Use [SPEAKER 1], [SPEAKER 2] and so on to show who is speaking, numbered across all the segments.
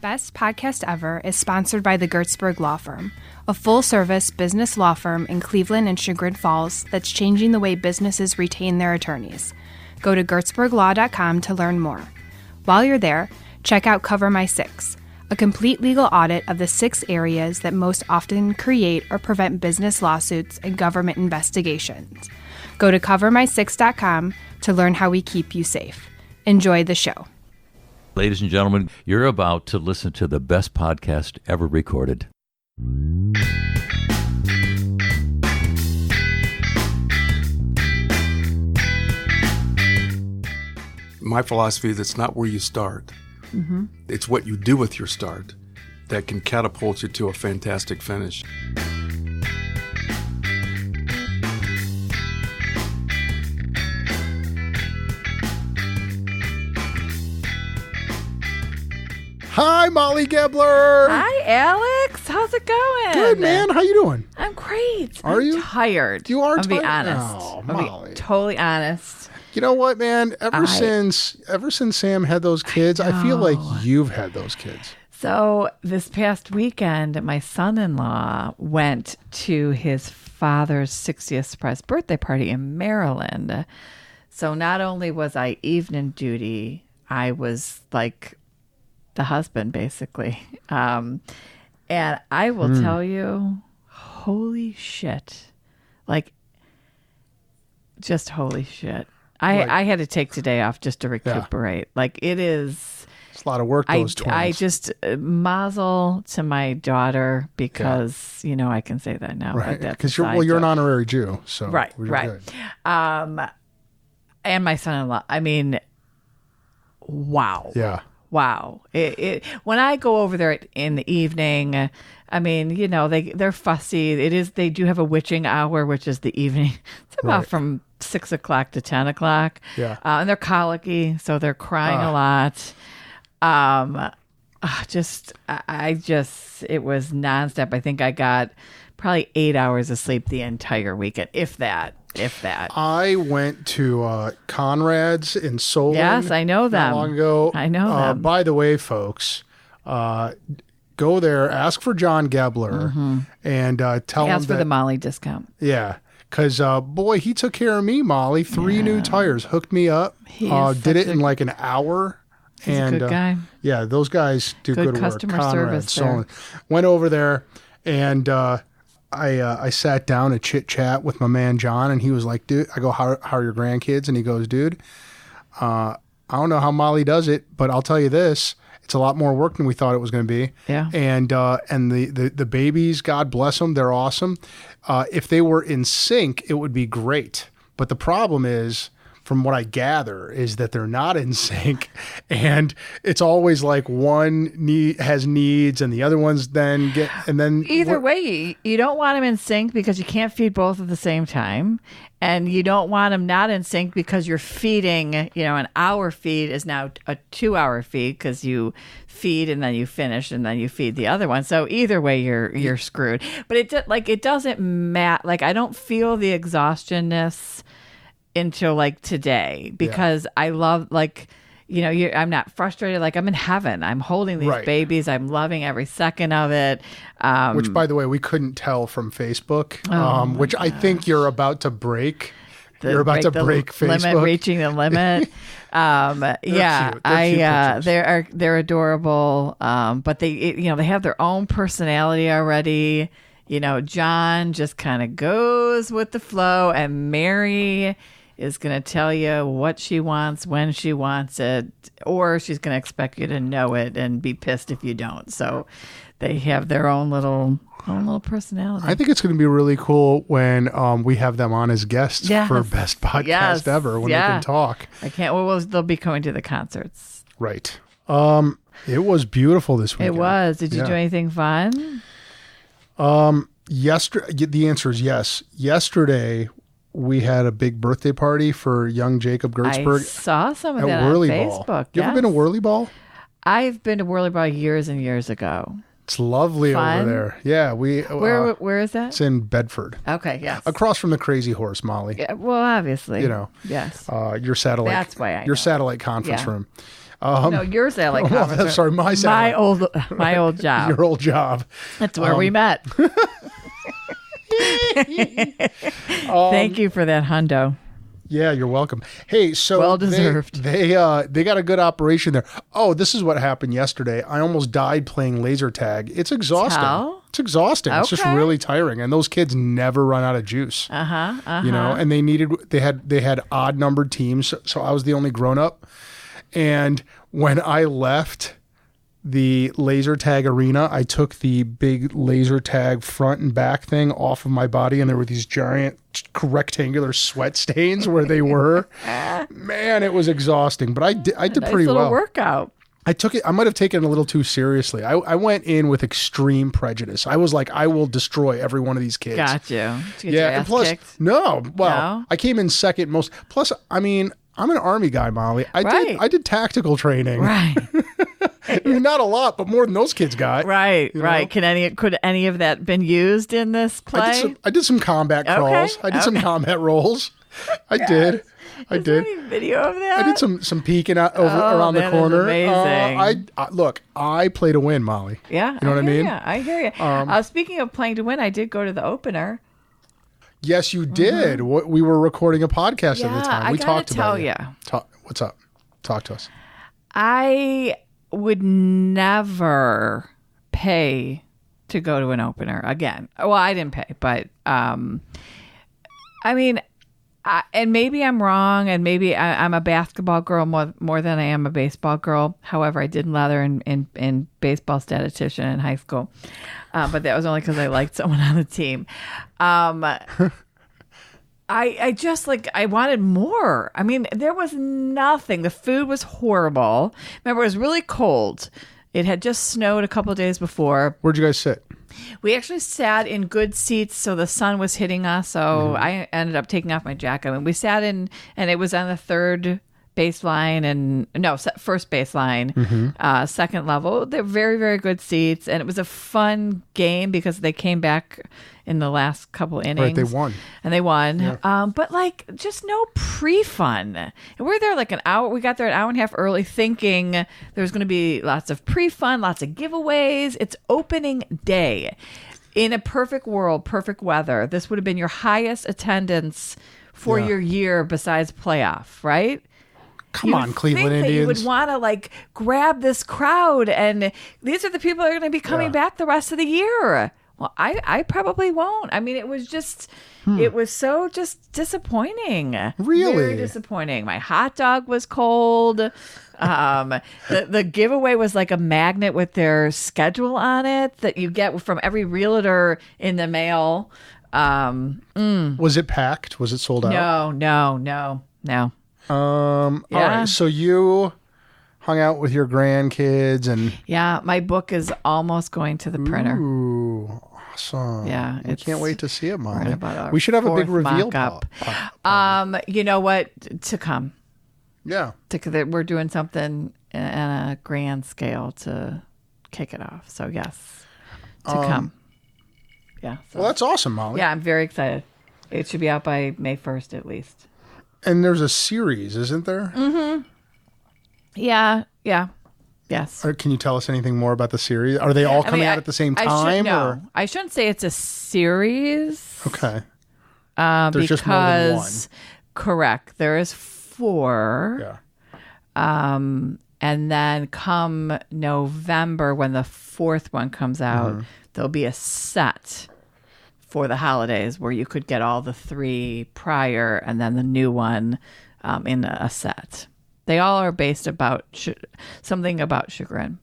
[SPEAKER 1] Best.Podcast.Ever is sponsored by the Gertzberg Law Firm, a full-service business law firm in Cleveland and Chagrin Falls that's changing the way businesses retain their attorneys. Go to gertzberglaw.com to learn more. While you're there, check out Cover My Six, a complete legal audit of the 6 areas that most often create or prevent business lawsuits and government investigations. Go to covermysix.com to learn how we keep you safe. Enjoy the show.
[SPEAKER 2] Ladies and gentlemen, you're about to listen to the best podcast ever recorded.
[SPEAKER 3] My philosophy is it's not where you start. Mm-hmm. It's what you do with your start that can catapult you to a fantastic finish.
[SPEAKER 4] Hi, Molly Gebler.
[SPEAKER 5] Hi, Alex. How's it going?
[SPEAKER 4] Good, man. How you doing?
[SPEAKER 5] I'm great.
[SPEAKER 4] Are you?
[SPEAKER 5] Tired.
[SPEAKER 4] You are
[SPEAKER 5] I'll
[SPEAKER 4] tired?
[SPEAKER 5] be honest.
[SPEAKER 4] Oh,
[SPEAKER 5] I'll
[SPEAKER 4] Molly.
[SPEAKER 5] be totally honest.
[SPEAKER 4] You know what, man? Ever since Sam had those kids, I feel like you've had those kids.
[SPEAKER 5] So this past weekend, my son-in-law went to his father's 60th surprise birthday party in Maryland. So not only was I evening duty, I was like the husband, basically. And I will tell you, holy shit. Like, just holy shit. I had to take today off just to recuperate. Yeah. Like, it is...
[SPEAKER 4] It's a lot of work, those twins.
[SPEAKER 5] I just mazel to my daughter because, you know, I can say that now.
[SPEAKER 4] Right, because you're an honorary Jew. So
[SPEAKER 5] right.
[SPEAKER 4] Good.
[SPEAKER 5] And my son-in-law, I mean, wow.
[SPEAKER 4] Yeah.
[SPEAKER 5] Wow. When I go over there in the evening, I mean, you know, they're fussy. They do have a witching hour, which is the evening. It's about from 6 o'clock to 10 o'clock.
[SPEAKER 4] Yeah.
[SPEAKER 5] And they're colicky, so they're crying a lot. It was nonstop. I think I got probably 8 hours of sleep the entire weekend, if that.
[SPEAKER 4] I went to Conrad's in Solon.
[SPEAKER 5] Yes, I know them.
[SPEAKER 4] Not long ago.
[SPEAKER 5] I know them.
[SPEAKER 4] By the way, folks, go there, ask for John Gebler, and tell him
[SPEAKER 5] ask for the Molly discount.
[SPEAKER 4] Yeah, because boy, he took care of me, Molly. 3 new tires, hooked me up. Did it in like an hour.
[SPEAKER 5] He's a good guy.
[SPEAKER 4] Yeah, those guys do good work.
[SPEAKER 5] Customer service there.
[SPEAKER 4] Went over there, and I sat down and chit chat with my man John, and he was like, "Dude," I go, "How are your grandkids?" And he goes, "Dude, I don't know how Molly does it, but I'll tell you this: it's a lot more work than we thought it was going to be."
[SPEAKER 5] Yeah.
[SPEAKER 4] And the babies, God bless them, they're awesome. If they were in sync, it would be great. But the problem is, from what I gather, is that they're not in sync, and it's always like one has needs and the other one's then get, and then
[SPEAKER 5] either way, you don't want them in sync because you can't feed both at the same time, and you don't want them not in sync because you're feeding. An hour feed is now a 2-hour feed because you feed and then you finish and then you feed the other one. So either way, you're screwed. But it doesn't matter. Like, I don't feel the exhaustionness until like today because I love, like, I'm not frustrated. Like, I'm in heaven. I'm holding these babies. I'm loving every second of it.
[SPEAKER 4] Which, by the way, we couldn't tell from Facebook, which I think you're about to break. You're about to break Facebook.
[SPEAKER 5] Limit, reaching the limit. They're adorable. But they have their own personality already. John just kind of goes with the flow, and Mary is going to tell you what she wants, when she wants it, or she's going to expect you to know it and be pissed if you don't. So they have their own little personality.
[SPEAKER 4] I think it's going to be really cool when we have them on as guests for Best Podcast Ever when they can talk.
[SPEAKER 5] I can't. Well, they'll be coming to the concerts.
[SPEAKER 4] Right. It was beautiful this weekend.
[SPEAKER 5] It was. Did you do anything fun?
[SPEAKER 4] Yesterday, the answer is yes. Yesterday, we had a big birthday party for young Jacob Gertzberg.
[SPEAKER 5] I saw some of
[SPEAKER 4] at
[SPEAKER 5] that
[SPEAKER 4] Whirlyball.
[SPEAKER 5] on Facebook.
[SPEAKER 4] You ever been to Whirlyball?
[SPEAKER 5] I've been to Whirlyball years and years ago.
[SPEAKER 4] It's lovely over there. Yeah,
[SPEAKER 5] where is that?
[SPEAKER 4] It's in Bedford.
[SPEAKER 5] Okay, yes.
[SPEAKER 4] Across from the Crazy Horse, Molly.
[SPEAKER 5] Yeah, well, obviously.
[SPEAKER 4] Yes.
[SPEAKER 5] Your
[SPEAKER 4] satellite.
[SPEAKER 5] That's why I know.
[SPEAKER 4] Your satellite conference room.
[SPEAKER 5] No, your sailing conference.
[SPEAKER 4] Sorry, my sailing.
[SPEAKER 5] My old job.
[SPEAKER 4] Your old job.
[SPEAKER 5] That's where we met. Thank you for that hundo.
[SPEAKER 4] Yeah, you're welcome. Hey, so
[SPEAKER 5] well deserved.
[SPEAKER 4] They got a good operation there. Oh, this is what happened yesterday. I almost died playing laser tag. It's exhausting.
[SPEAKER 5] How?
[SPEAKER 4] It's exhausting. It's just
[SPEAKER 5] Okay.
[SPEAKER 4] really tiring, and those kids never run out of juice. You know, and they had odd numbered teams, so I was the only grown up. And when I left the laser tag arena, I took the big laser tag front and back thing off of my body, and there were these giant rectangular sweat stains where they were. Man, it was exhausting, but I did pretty well.
[SPEAKER 5] Workout.
[SPEAKER 4] I took it. I might have taken it a little too seriously. I went in with extreme prejudice. I was like, I will destroy every one of these kids.
[SPEAKER 5] Got you. Did you get your
[SPEAKER 4] And
[SPEAKER 5] ass
[SPEAKER 4] plus,
[SPEAKER 5] kicked?
[SPEAKER 4] no. Well,
[SPEAKER 5] No?
[SPEAKER 4] I came in second most. Plus, I mean, I'm an Army guy, Molly.
[SPEAKER 5] Right.
[SPEAKER 4] I did tactical training.
[SPEAKER 5] Right.
[SPEAKER 4] I mean, not a lot, but more than those kids got.
[SPEAKER 5] Right.
[SPEAKER 4] You
[SPEAKER 5] Right.
[SPEAKER 4] know?
[SPEAKER 5] Could any of that been used in this play?
[SPEAKER 4] I did some combat crawls. I did some combat rolls. I did.
[SPEAKER 5] Is there any video of that?
[SPEAKER 4] I did some peeking out around the
[SPEAKER 5] that is
[SPEAKER 4] corner.
[SPEAKER 5] amazing.
[SPEAKER 4] Look, I play to win, Molly.
[SPEAKER 5] Yeah.
[SPEAKER 4] You know what I mean?
[SPEAKER 5] Yeah, I hear you. Speaking of playing to win, I did go to the opener.
[SPEAKER 4] Yes, you did. We were recording a podcast at the time. We
[SPEAKER 5] I
[SPEAKER 4] talked
[SPEAKER 5] gotta
[SPEAKER 4] about
[SPEAKER 5] tell
[SPEAKER 4] it. What's up? Talk to us.
[SPEAKER 5] I would never pay to go to an opener again. Well, I didn't pay, but I mean, and maybe I'm wrong, and maybe I'm a basketball girl more than I am a baseball girl. However, I did leather in baseball statistician in high school, but that was only because I liked someone on the team. I just I wanted more. I mean, there was nothing. The food was horrible. Remember, it was really cold. It had just snowed a couple of days before.
[SPEAKER 4] Where'd you guys sit?
[SPEAKER 5] We actually sat in good seats, so the sun was hitting us. So I ended up taking off my jacket. I mean, we sat in, and it was on the third baseline first baseline, second level. They're very, very good seats, and it was a fun game because they came back in the last couple innings.
[SPEAKER 4] Right, they won.
[SPEAKER 5] And they won.
[SPEAKER 4] Yeah.
[SPEAKER 5] But just no pre-fun. And we were there an hour. We got there an hour and a half early thinking there was going to be lots of pre-fun, lots of giveaways. It's opening day. In a perfect world, perfect weather, this would have been your highest attendance for your year besides playoff, right?
[SPEAKER 4] Come on, Cleveland Indians.
[SPEAKER 5] You would want to grab this crowd, and these are the people that are going to be coming back the rest of the year. Well, I probably won't. I mean, it was just, it was so just disappointing.
[SPEAKER 4] Really?
[SPEAKER 5] Very disappointing. My hot dog was cold. The giveaway was like a magnet with their schedule on it that you get from every realtor in the mail.
[SPEAKER 4] Was it packed? Was it sold out?
[SPEAKER 5] No.
[SPEAKER 4] All right. So you hung out with your grandkids and
[SPEAKER 5] Yeah, my book is almost going to the printer.
[SPEAKER 4] Ooh, awesome.
[SPEAKER 5] Yeah,
[SPEAKER 4] I can't wait to see it, Molly.
[SPEAKER 5] about our
[SPEAKER 4] We should have a big
[SPEAKER 5] fourth
[SPEAKER 4] reveal
[SPEAKER 5] mock-up.
[SPEAKER 4] party.
[SPEAKER 5] You know what? To come.
[SPEAKER 4] Yeah.
[SPEAKER 5] We're doing something on a grand scale to kick it off. So yes, to come. Yeah. So,
[SPEAKER 4] Well, that's awesome, Molly.
[SPEAKER 5] yeah, I'm very excited. It should be out by May 1st at least.
[SPEAKER 4] And there's a series, isn't there?
[SPEAKER 5] Yeah. Yes.
[SPEAKER 4] Or can you tell us anything more about the series? Are they all coming out at the same time? Or?
[SPEAKER 5] I shouldn't say it's a series.
[SPEAKER 4] Okay. There's just more than one.
[SPEAKER 5] Correct. There is 4.
[SPEAKER 4] Yeah.
[SPEAKER 5] And then come November, when the 4th one comes out, there'll be a set for the holidays where you could get all the 3 prior and then the new one in a set. They all are based about something about Chagrin.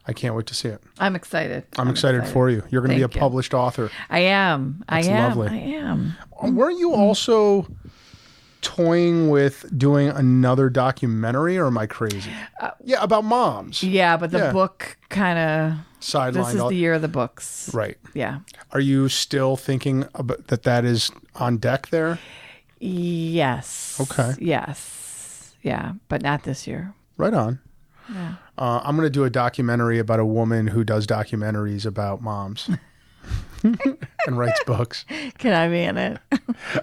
[SPEAKER 4] I can't wait to see it.
[SPEAKER 5] I'm excited.
[SPEAKER 4] I'm excited for you. You're going to be a
[SPEAKER 5] Thank you.
[SPEAKER 4] published author.
[SPEAKER 5] I am.
[SPEAKER 4] That's lovely.
[SPEAKER 5] I am.
[SPEAKER 4] Weren't you also toying with doing another documentary, or am I crazy? Yeah, about moms.
[SPEAKER 5] Yeah, but the
[SPEAKER 4] Yeah.
[SPEAKER 5] book kind of
[SPEAKER 4] Sidelined.
[SPEAKER 5] This is the year of the books.
[SPEAKER 4] Right.
[SPEAKER 5] Yeah.
[SPEAKER 4] Are you still thinking about that is on deck there?
[SPEAKER 5] Yes.
[SPEAKER 4] Okay.
[SPEAKER 5] Yes. Yeah, but not this year.
[SPEAKER 4] Right on.
[SPEAKER 5] Yeah.
[SPEAKER 4] I'm going to do a documentary about a woman who does documentaries about moms. and writes books.
[SPEAKER 5] Can I be in it?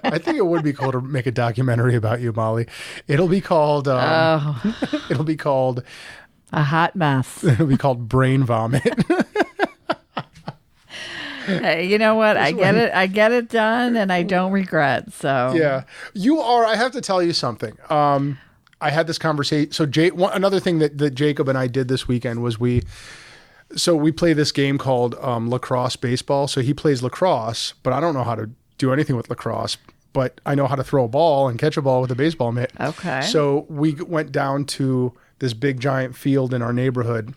[SPEAKER 4] I think it would be cool to make a documentary about you, Molly. It'll be called. It'll be called
[SPEAKER 5] A Hot Mess.
[SPEAKER 4] It'll be called Brain Vomit.
[SPEAKER 5] Hey, you know what? I get it done, and I don't regret. So
[SPEAKER 4] yeah, you are. I have to tell you something. I had this conversation. So another thing that Jacob and I did this weekend was we play this game called lacrosse baseball. So he plays lacrosse, but I don't know how to do anything with lacrosse, but I know how to throw a ball and catch a ball with a baseball mitt.
[SPEAKER 5] Okay.
[SPEAKER 4] So we went down to this big giant field in our neighborhood,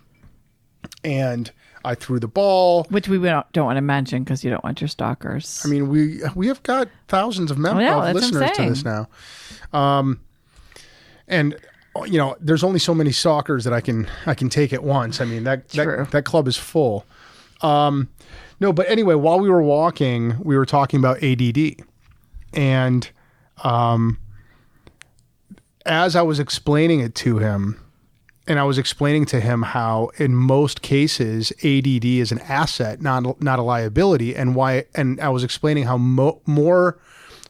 [SPEAKER 4] and I threw the ball.
[SPEAKER 5] Which we don't want to mention because you don't want your stalkers.
[SPEAKER 4] I mean, we have got thousands of listeners to this now. And you know, there's only so many stalkers that I can take at once. I mean, that club is full. No, but anyway, while we were walking, we were talking about ADD. And as I was explaining it to him, and I was explaining to him how in most cases ADD is an asset, not a liability, and I was explaining how more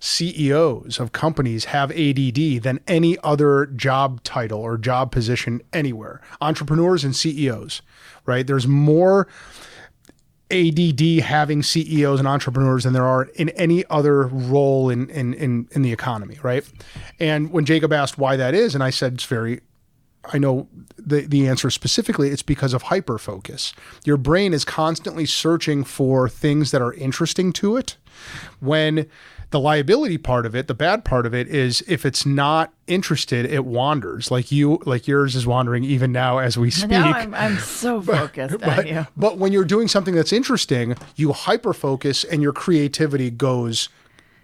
[SPEAKER 4] CEOs of companies have ADD than any other job title or job position anywhere. Entrepreneurs and CEOs, right? There's more ADD having CEOs and entrepreneurs than there are in any other role in the economy, right? And when Jacob asked why that is, and I said I know the answer specifically, it's because of hyperfocus. Your brain is constantly searching for things that are interesting to it. When the liability part of it, the bad part of it is if it's not interested, it wanders. Like yours is wandering even now as we speak.
[SPEAKER 5] No, I'm so focused on you.
[SPEAKER 4] But when you're doing something that's interesting, you hyperfocus and your creativity goes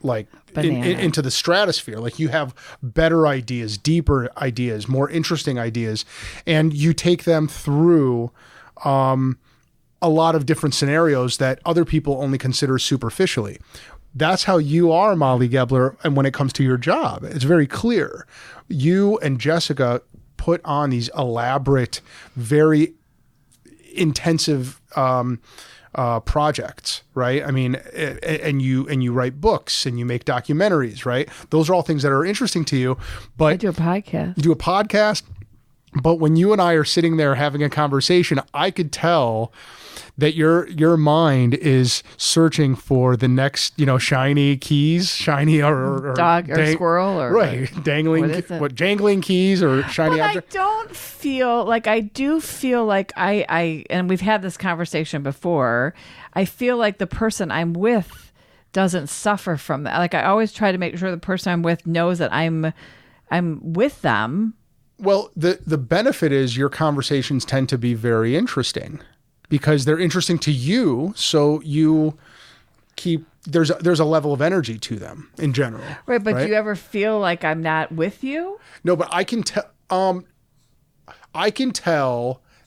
[SPEAKER 4] like into the stratosphere. Like you have better ideas, deeper ideas, more interesting ideas, and you take them through a lot of different scenarios that other people only consider superficially. That's how you are, Molly Gebler, and when it comes to your job, it's very clear. You and Jessica put on these elaborate, very intensive projects, right? I mean, and you write books and you make documentaries, right? Those are all things that are interesting to you. But
[SPEAKER 5] I do a podcast.
[SPEAKER 4] You do a podcast, but when you and I are sitting there having a conversation, I could tell that your mind is searching for the next, shiny or
[SPEAKER 5] dog or squirrel or
[SPEAKER 4] dangling, jangling keys or shiny object.
[SPEAKER 5] I do feel like I and we've had this conversation before. I feel like the person I'm with doesn't suffer from that. Like I always try to make sure the person I'm with knows that I'm with them.
[SPEAKER 4] Well, the benefit is your conversations tend to be very interesting. Because they're interesting to you, so you keep there's a level of energy to them in general.
[SPEAKER 5] Right, but do you ever feel like I'm not with you?
[SPEAKER 4] No, but I can tell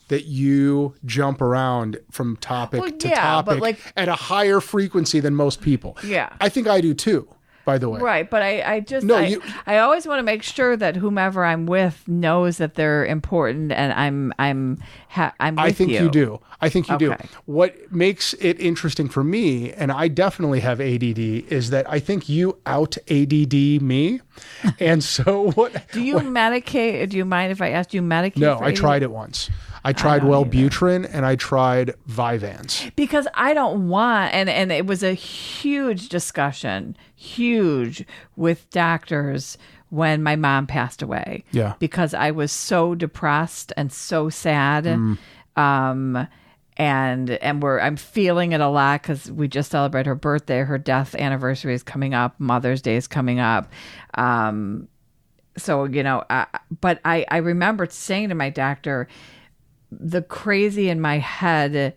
[SPEAKER 4] that you jump around from topic to topic at a higher frequency than most people.
[SPEAKER 5] Yeah,
[SPEAKER 4] I think I do too. By the way,
[SPEAKER 5] right? But I always want to make sure that whomever I'm with knows that they're important, and I'm with
[SPEAKER 4] I think you do. I think you do.
[SPEAKER 5] Okay.
[SPEAKER 4] What makes it interesting for me, and I definitely have ADD, is that I think you out ADD me, and so what?
[SPEAKER 5] Do you medicate? Do you mind if I ask you medicate?
[SPEAKER 4] No, I tried it once. I tried Wellbutrin and I tried Vyvanse.
[SPEAKER 5] Because I don't want, and it was a huge discussion, with doctors when my mom passed away.
[SPEAKER 4] Yeah.
[SPEAKER 5] Because I was so depressed and so sad. And I'm feeling it a lot because we just celebrated her birthday. Her death anniversary is coming up. Mother's Day is coming up. So, but I remember saying to my doctor, the crazy in my head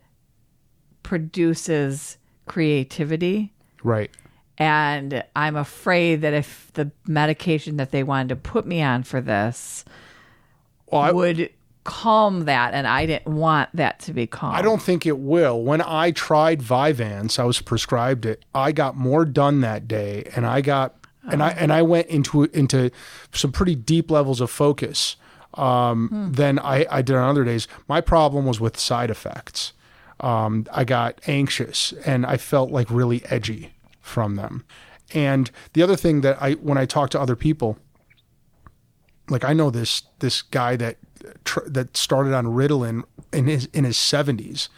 [SPEAKER 5] produces creativity.
[SPEAKER 4] Right.
[SPEAKER 5] And I'm afraid that if the medication that they wanted to put me on for this would calm that, and I didn't want that to be calm. I
[SPEAKER 4] don't think it will. When I tried Vyvanse, I was prescribed it. I got more done that day, and I went into some pretty deep levels of focus than I did on other days. My problem was with side effects. I got anxious, and I felt like really edgy from them. And the other thing that when I talk to other people, like I know this guy that started on Ritalin in his 70s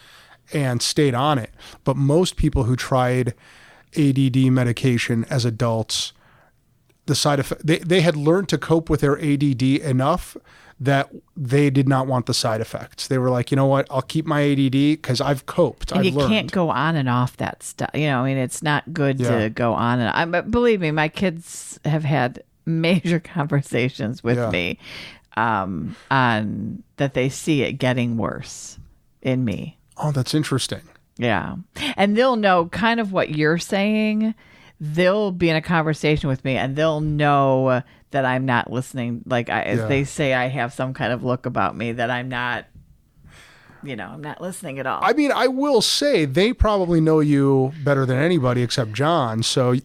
[SPEAKER 4] and stayed on it. But most people who tried ADD medication as adults, the side effect, they had learned to cope with their ADD enough that they did not want the side effects. They were like, you know what, I'll keep my ADD because I've coped.
[SPEAKER 5] And
[SPEAKER 4] I've
[SPEAKER 5] you
[SPEAKER 4] learned.
[SPEAKER 5] Can't go on and off that stuff. I mean, it's not good to go on and but believe me, my kids have had major conversations with me on that they see it getting worse in me.
[SPEAKER 4] Oh, that's interesting.
[SPEAKER 5] Yeah. And they'll know kind of what you're saying. They'll be in a conversation with me and they'll know that I'm not listening. Like as they say, I have some kind of look about me that I'm not, I'm not listening at all.
[SPEAKER 4] I mean, I will say they probably know you better than anybody except John. So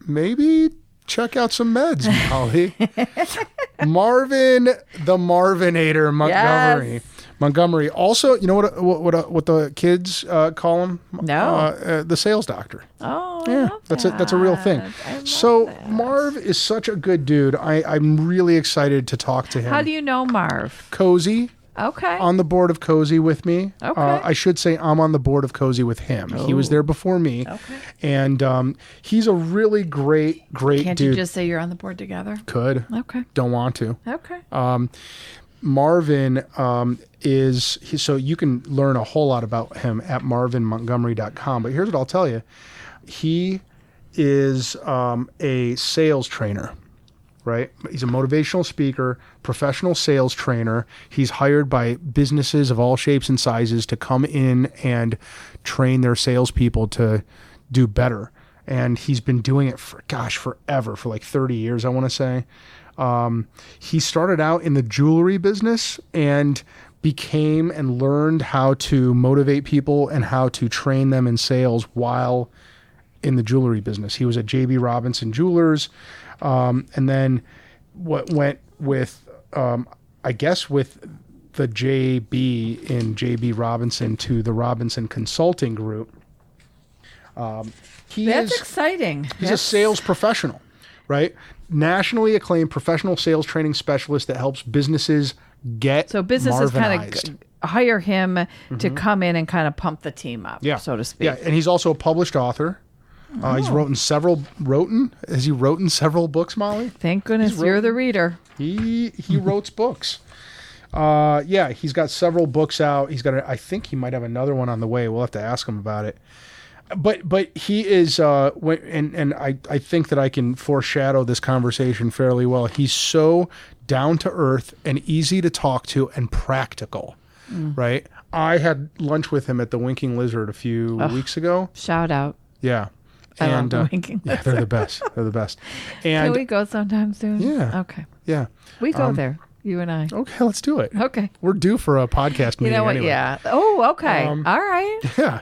[SPEAKER 4] maybe check out some meds, Molly. Marvin the Marvinator Montgomery.
[SPEAKER 5] Yes.
[SPEAKER 4] Montgomery. Also, you know what the kids call him?
[SPEAKER 5] No.
[SPEAKER 4] The sales doctor.
[SPEAKER 5] Oh,
[SPEAKER 4] yeah, that's a real thing. So Marv is such a good dude. I'm really excited to talk to him.
[SPEAKER 5] How do you know Marv?
[SPEAKER 4] Cozy.
[SPEAKER 5] Okay.
[SPEAKER 4] On the board of Cozy with me.
[SPEAKER 5] Okay.
[SPEAKER 4] I should say I'm on the board of Cozy with him. He was there before me.
[SPEAKER 5] Okay.
[SPEAKER 4] And he's a really great
[SPEAKER 5] Can't
[SPEAKER 4] dude.
[SPEAKER 5] you just say you're on the board together?
[SPEAKER 4] Could.
[SPEAKER 5] Okay.
[SPEAKER 4] Don't want to.
[SPEAKER 5] Okay.
[SPEAKER 4] Marvin so you can learn a whole lot about him at marvinmontgomery.com. But here's what I'll tell you. He is a sales trainer. Right? He's a motivational speaker, professional sales trainer. He's hired by businesses of all shapes and sizes to come in and train their salespeople to do better. And he's been doing it forever, for like 30 years, I want to say. He started out in the jewelry business and became and learned how to motivate people and how to train them in sales while in the jewelry business. He was at J.B. Robinson Jewelers. And then what went with, I guess with the JB in JB Robinson to the Robinson Consulting Group.
[SPEAKER 5] That's exciting.
[SPEAKER 4] He's a sales professional, right? Nationally acclaimed professional sales training specialist that helps businesses get
[SPEAKER 5] So businesses kind
[SPEAKER 4] Marvinized.
[SPEAKER 5] of hire him to come in and kind of pump the team up, so to speak.
[SPEAKER 4] Yeah, and he's also a published author. He's written several books, Molly?
[SPEAKER 5] Thank goodness you're the reader.
[SPEAKER 4] He wrote books. He's got several books out. I think he might have another one on the way. We'll have to ask him about it. But he is, and I think that I can foreshadow this conversation fairly well. He's so down to earth and easy to talk to and practical, right? I had lunch with him at the Winking Lizard a few weeks ago.
[SPEAKER 5] Shout out.
[SPEAKER 4] Yeah.
[SPEAKER 5] I love the Winking Lizard.
[SPEAKER 4] They're the best. They're the best. And
[SPEAKER 5] can we go sometime soon?
[SPEAKER 4] Yeah.
[SPEAKER 5] Okay.
[SPEAKER 4] Yeah.
[SPEAKER 5] We go there, you and I.
[SPEAKER 4] Okay, let's do it.
[SPEAKER 5] Okay.
[SPEAKER 4] We're due for a podcast meeting.
[SPEAKER 5] You know what?
[SPEAKER 4] Anyway.
[SPEAKER 5] Yeah. Oh, okay. All right.
[SPEAKER 4] Yeah.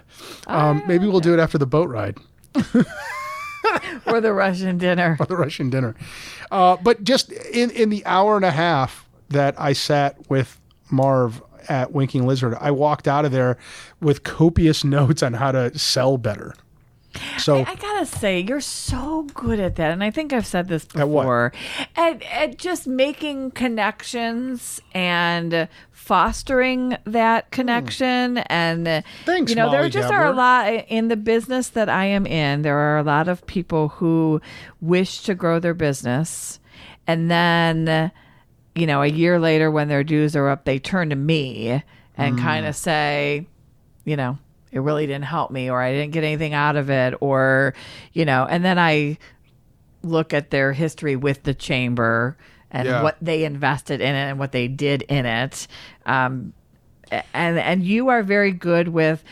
[SPEAKER 4] Maybe we'll do it after the boat ride.
[SPEAKER 5] Or the Russian dinner.
[SPEAKER 4] Or the Russian dinner. But just in the hour and a half that I sat with Marv at Winking Lizard, I walked out of there with copious notes on how to sell better. So
[SPEAKER 5] I gotta say, you're so good at that, and I think I've said this
[SPEAKER 4] At what?
[SPEAKER 5] before. At just making connections and fostering that connection, and
[SPEAKER 4] Thanks,
[SPEAKER 5] there
[SPEAKER 4] Molly
[SPEAKER 5] just
[SPEAKER 4] Gabler.
[SPEAKER 5] are a lot in the business that I am in. There are a lot of people who wish to grow their business, and then a year later, when their dues are up, they turn to me and kind of say, it really didn't help me, or I didn't get anything out of it, or, and then I look at their history with the chamber and what they invested in it and what they did in it. And you are very good with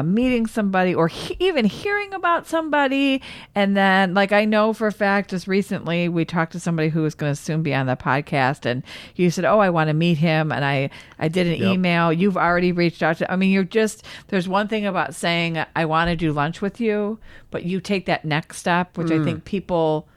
[SPEAKER 5] meeting somebody or even hearing about somebody. And then, like, I know for a fact, just recently we talked to somebody who was going to soon be on the podcast, and you said, I want to meet him. And I did an email. You've already reached out to, there's one thing about saying, I want to do lunch with you, but you take that next step, which I think people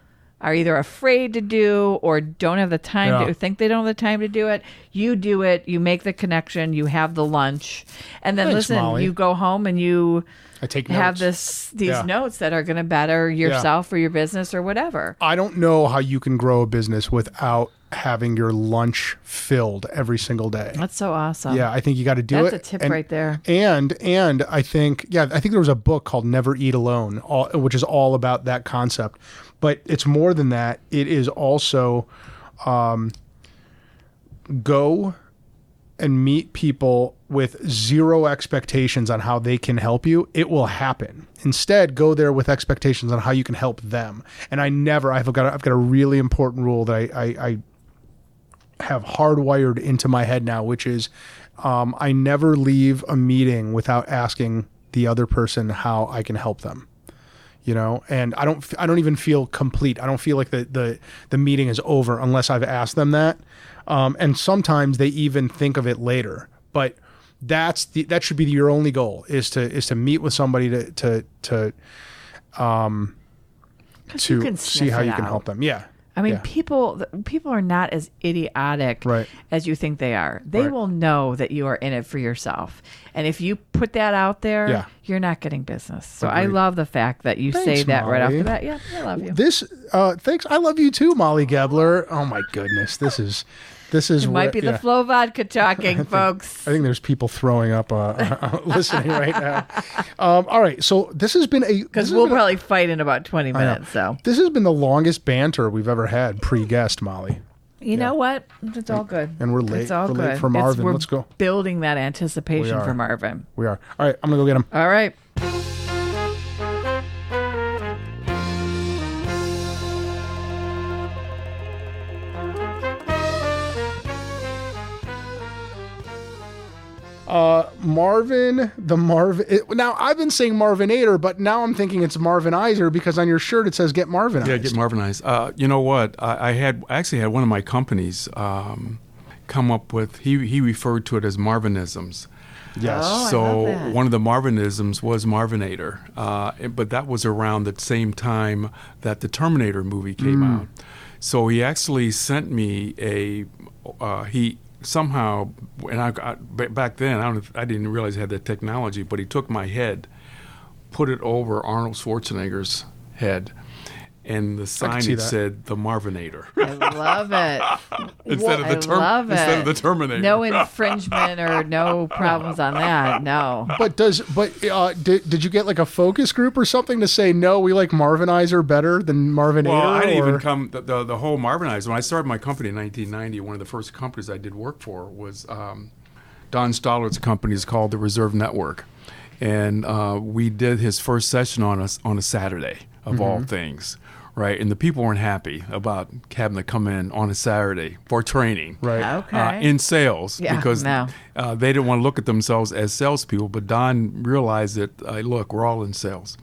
[SPEAKER 5] are either afraid to do or don't have the time to, think they don't have the time to do it. You do it. You make the connection. You have the lunch. And then
[SPEAKER 4] Thanks,
[SPEAKER 5] listen,
[SPEAKER 4] Molly.
[SPEAKER 5] you go home and you
[SPEAKER 4] I take
[SPEAKER 5] have
[SPEAKER 4] notes.
[SPEAKER 5] these notes that are going to better yourself or your business or whatever.
[SPEAKER 4] I don't know how you can grow a business without having your lunch filled every single day.
[SPEAKER 5] That's so awesome.
[SPEAKER 4] Yeah, I think you got to do it.
[SPEAKER 5] That's a tip right there.
[SPEAKER 4] And I think there was a book called Never Eat Alone, which is all about that concept. But it's more than that. It is also go and meet people with zero expectations on how they can help you. It will happen. Instead, go there with expectations on how you can help them. And I've got a really important rule that I have hardwired into my head now, which is I never leave a meeting without asking the other person how I can help them. And I don't even feel complete. I don't feel like the meeting is over unless I've asked them that. And sometimes they even think of it later, but that should be your only goal is to meet with somebody to see how you can help them. Yeah.
[SPEAKER 5] I mean, people are not as idiotic as you think they are. They will know that you are in it for yourself. And if you put that out there, you're not getting business. So I love the fact that you say that right off the bat. Yeah, I love you.
[SPEAKER 4] Thanks. I love you too, Molly Gebler. Oh my goodness. This is
[SPEAKER 5] it might be the Flow Vodka talking, folks.
[SPEAKER 4] I think there's people throwing up listening right now. All right, so this has been
[SPEAKER 5] because we'll probably fight in about 20 minutes. So
[SPEAKER 4] this has been the longest banter we've ever had pre-guest, Molly.
[SPEAKER 5] You know what? It's all good.
[SPEAKER 4] And we're late.
[SPEAKER 5] It's all good.
[SPEAKER 4] Late for Marvin. Let's go.
[SPEAKER 5] Building that anticipation for Marvin.
[SPEAKER 4] We are. All right, I'm gonna go get him.
[SPEAKER 5] All right.
[SPEAKER 4] Marvin the Marvin. Now I've been saying Marvinator, but now I'm thinking it's Marvinizer because on your shirt it says "Get Marvinized."
[SPEAKER 3] Yeah, get Marvinized. You know what? I actually had one of my companies come up with. He referred to it as Marvinisms.
[SPEAKER 4] Yes.
[SPEAKER 5] Oh,
[SPEAKER 3] So
[SPEAKER 5] I love that.
[SPEAKER 3] one of the Marvinisms was Marvinator, but that was around the same time that the Terminator movie came out. So he actually sent me he somehow, and back then I didn't realize he had that technology, but he took my head, put it over Arnold Schwarzenegger's head, and the signage said the Marvinator.
[SPEAKER 5] I love it.
[SPEAKER 3] instead of the Terminator.
[SPEAKER 5] No infringement or no problems on that. No.
[SPEAKER 4] But did you get like a focus group or something to say no? We like Marvinizer better than Marvinator.
[SPEAKER 3] Well, I didn't even come the whole Marvinized. When I started my company in 1990, one of the first companies I did work for was Don Stollart's company is called the Reserve Network, and we did his first session on a Saturday of all things. Right, and the people weren't happy about having to come in on a Saturday for training.
[SPEAKER 4] Right,
[SPEAKER 5] Okay.
[SPEAKER 3] In sales because they didn't want to look at themselves as salespeople. But Don realized that look, we're all in sales.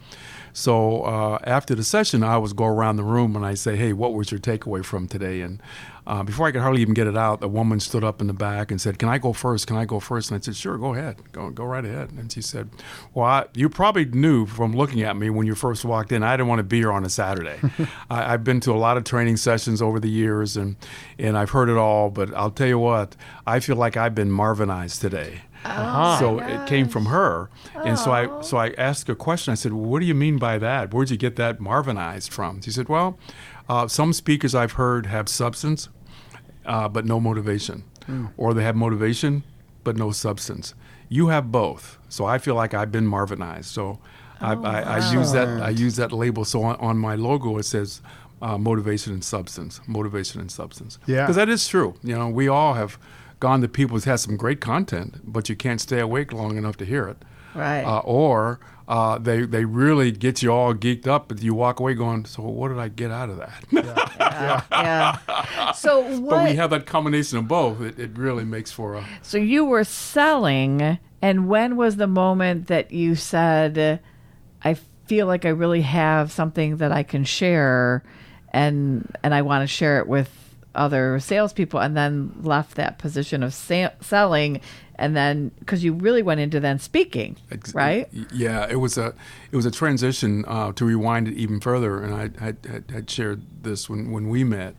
[SPEAKER 3] So after the session, I always go around the room and I say, "Hey, what was your takeaway from today?" And before I could hardly even get it out, a woman stood up in the back and said, "Can I go first? Can I go first?" And I said, "Sure, go ahead. Go right ahead." And she said, "Well, you probably knew from looking at me when you first walked in, I didn't want to be here on a Saturday. I've been to a lot of training sessions over the years, and I've heard it all. But I'll tell you what, I feel like I've been Marvinized today." So it came from her, and so I asked a question. I said, "Well, what do you mean by that? Where'd you get that Marvinized from?" She said, "Well, some speakers I've heard have substance, but no motivation, or they have motivation but no substance. You have both, so I feel like I've been Marvinized." So I use that. I use that label. So on my logo it says motivation and substance. Motivation and substance.
[SPEAKER 4] Yeah,
[SPEAKER 3] because that is true. We all have gone to people who have some great content, but you can't stay awake long enough to hear it.
[SPEAKER 5] Right.
[SPEAKER 3] Or they really get you all geeked up, but you walk away going, "So what did I get out of that?"
[SPEAKER 5] Yeah. So what?
[SPEAKER 3] But we have that combination of both. It really makes for a.
[SPEAKER 5] So you were selling, and when was the moment that you said, "I feel like I really have something that I can share, and I want to share it with other salespeople," and then left that position of selling and then because you really went into then speaking, right?
[SPEAKER 3] Yeah, it was a transition. To rewind it even further, and I had shared this when we met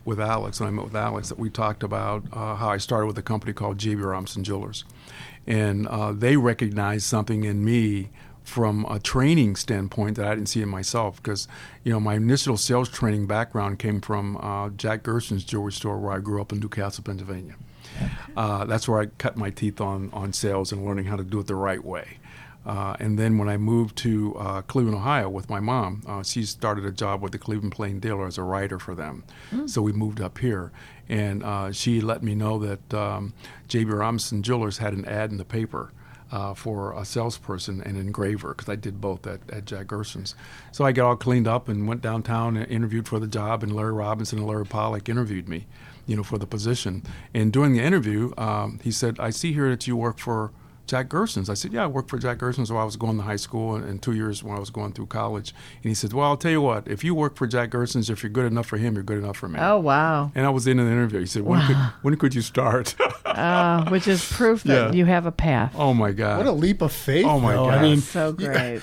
[SPEAKER 3] with Alex. When I met with Alex, that we talked about how I started with a company called J.B. Robinson Jewelers, and they recognized something in me from a training standpoint that I didn't see in myself, because my initial sales training background came from Jack Gerson's jewelry store where I grew up in Newcastle, Pennsylvania. That's where I cut my teeth on sales and learning how to do it the right way. And then when I moved to Cleveland, Ohio with my mom, she started a job with the Cleveland Plain Dealer as a writer for them. So we moved up here, and she let me know that J.B. Robinson Jewelers had an ad in the paper for a salesperson and engraver, because I did both at Jack Gerson's. So I got all cleaned up and went downtown and interviewed for the job, and Larry Robinson and Larry Pollack interviewed me, for the position. And during the interview, he said, "I see here that you work for Jack Gerson's." I said, "Yeah, I worked for Jack Gerson's while I was going to high school and 2 years when I was going through college." And he said, "Well, I'll tell you what, if you work for Jack Gerson's, if you're good enough for him, you're good enough for me."
[SPEAKER 5] Oh, wow.
[SPEAKER 3] And I was in an interview. He said, when could you start?
[SPEAKER 5] Which is proof that you have a path.
[SPEAKER 3] Oh, my God.
[SPEAKER 4] What a leap of faith.
[SPEAKER 3] Oh, my God.
[SPEAKER 4] I mean,
[SPEAKER 5] so great.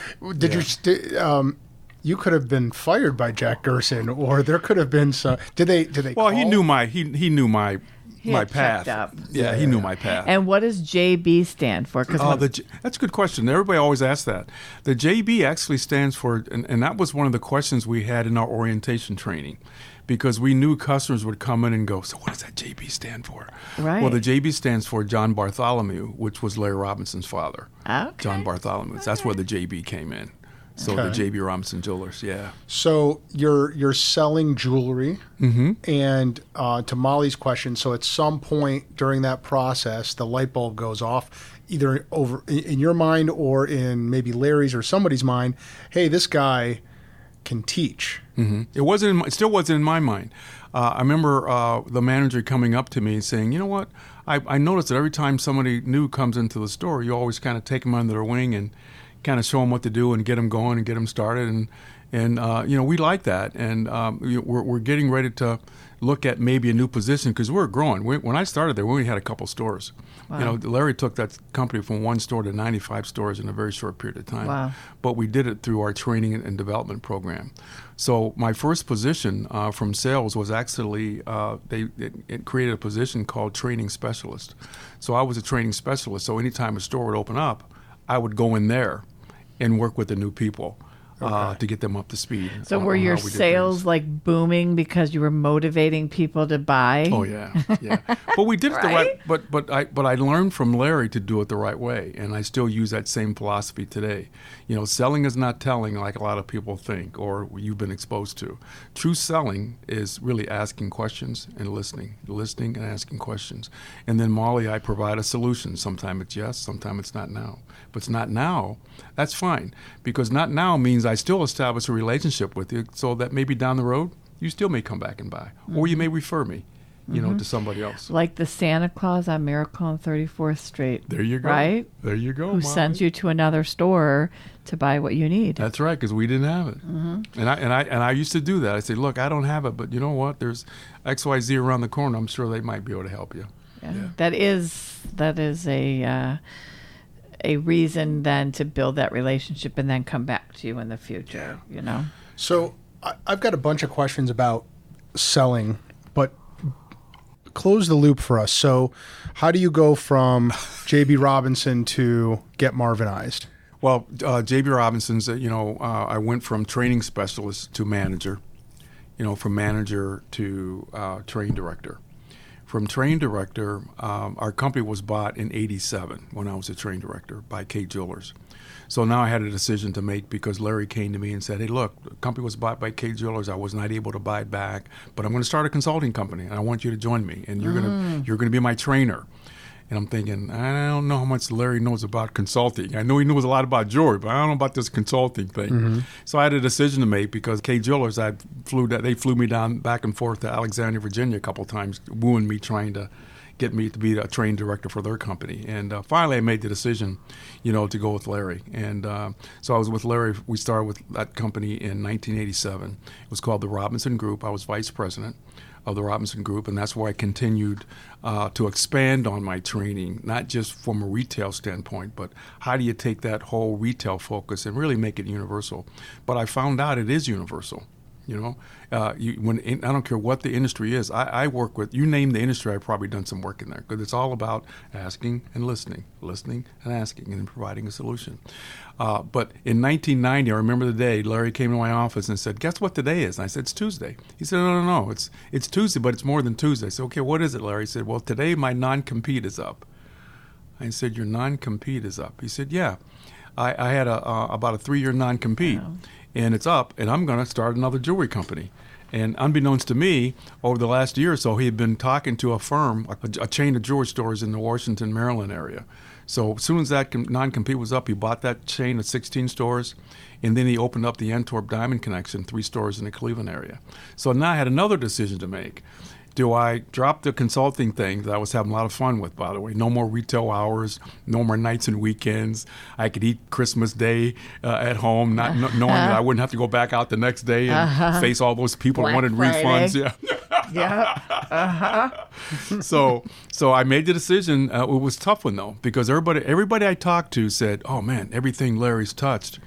[SPEAKER 4] You could have been fired by Jack Gerson, or there could have been some. Did they?
[SPEAKER 3] Well, he knew my
[SPEAKER 5] path.
[SPEAKER 3] Yeah, he knew my path.
[SPEAKER 5] And what does JB stand for?
[SPEAKER 3] That's a good question. Everybody always asks that. The JB actually stands for, and that was one of the questions we had in our orientation training, because we knew customers would come in and go, "So what does that JB stand for?"
[SPEAKER 5] Right.
[SPEAKER 3] Well, the JB stands for John Bartholomew, which was Larry Robinson's father.
[SPEAKER 5] Okay.
[SPEAKER 3] John Bartholomew. That's where the JB came in. So the J.B. Robinson Jewelers, yeah.
[SPEAKER 4] So you're selling jewelry, and to Molly's question, so at some point during that process, the light bulb goes off, either over in your mind or in maybe Larry's or somebody's mind. Hey, this guy can teach.
[SPEAKER 3] It still wasn't in my mind. I remember the manager coming up to me and saying, "You know what? I noticed that every time somebody new comes into the store, you always kind of take them under their wing and kind of show them what to do and get them going and get them started, and we like that, and we're getting ready to look at maybe a new position, because we're growing. When I started there, we only had a couple stores.
[SPEAKER 5] Wow.
[SPEAKER 3] Larry took that company from 1 store to 95 stores in a very short period of time.
[SPEAKER 5] Wow.
[SPEAKER 3] But we did it through our training and development program. So my first position from sales was actually it created a position called training specialist. So I was a training specialist. So anytime a store would open up, I would go in there and work with the new people to get them up to speed.
[SPEAKER 5] So were your sales like booming because you were motivating people to buy?
[SPEAKER 3] Oh yeah. But we did it the right. But I learned from Larry to do it the right way, and I still use that same philosophy today. Selling is not telling like a lot of people think or you've been exposed to. True selling is really asking questions and listening and asking questions. And then Molly, I provide a solution. Sometimes it's yes, sometimes it's not now. If it's not now, that's fine, because not now means I still establish a relationship with you, so that maybe down the road you still may come back and buy, or you may refer me, to somebody else.
[SPEAKER 5] Like the Santa Claus on Miracle on 34th Street.
[SPEAKER 3] There you go.
[SPEAKER 5] Right?
[SPEAKER 3] There you go.
[SPEAKER 5] Who sends you to another store to buy what you need.
[SPEAKER 3] That's right, because we didn't have it. And I used to do that. I say, look, I don't have it, but you know what? There's XYZ around the corner. I'm sure they might be able to help you.
[SPEAKER 5] Yeah. That is a reason then to build that relationship and then come back to you in the future,
[SPEAKER 4] So I've got a bunch of questions about selling, but close the loop for us. So how do you go from J.B. Robinson to get Marvinized?
[SPEAKER 3] Well, J.B. Robinson's, I went from training specialist to manager, from manager to train director. From train director, our company was bought in '87 when I was a train director by Kate Jewelers. So now I had a decision to make, because Larry came to me and said, "Hey, look, the company was bought by Kate Jewelers. I was not able to buy it back, but I'm going to start a consulting company, and I want you to join me, and you're going to be my trainer." And I'm thinking, I don't know how much Larry knows about consulting. I know he knows a lot about jewelry, but I don't know about this consulting thing. So I had a decision to make, because Kate Jewelers, they flew me down back and forth to Alexandria, Virginia a couple of times, wooing me, trying to get me to be a train director for their company. And finally I made the decision, to go with Larry. And so I was with Larry. We started with that company in 1987. It was called the Robinson Group. I was vice president. of the Robinson Group, and that's where I continued to expand on my training, not just from a retail standpoint, but how do you take that whole retail focus and really make it universal? But I found out it is universal. You know, I don't care what the industry is. I work with, you name the industry, I've probably done some work in there, because it's all about asking and listening and asking, and then providing a solution. But in 1990, I remember the day, Larry came to my office and said, "Guess what today is?" And I said, "It's Tuesday." He said, No, it's Tuesday, but it's more than Tuesday. I said, "Okay, what is it, Larry?" He said, "Well, today my non-compete is up." I said, "Your non-compete is up?" He said, "Yeah. I had about a 3-year non-compete. Wow. And it's up, and I'm going to start another jewelry company." And unbeknownst to me, over the last year or so, he had been talking to a firm, a chain of jewelry stores in the Washington, Maryland area. So as soon as that non-compete was up, he bought that chain of 16 stores, and then he opened up the Antwerp Diamond Connection, 3 stores in the Cleveland area. So now I had another decision to make. Do I drop the consulting thing that I was having a lot of fun with, by the way? No more retail hours, no more nights and weekends. I could eat Christmas Day at home, not knowing that I wouldn't have to go back out the next day and face all those people
[SPEAKER 5] Black
[SPEAKER 3] who wanted
[SPEAKER 5] Friday.
[SPEAKER 3] refunds. So I made the decision. It was a tough one, though, because everybody I talked to said, "Oh, man, everything Larry's touched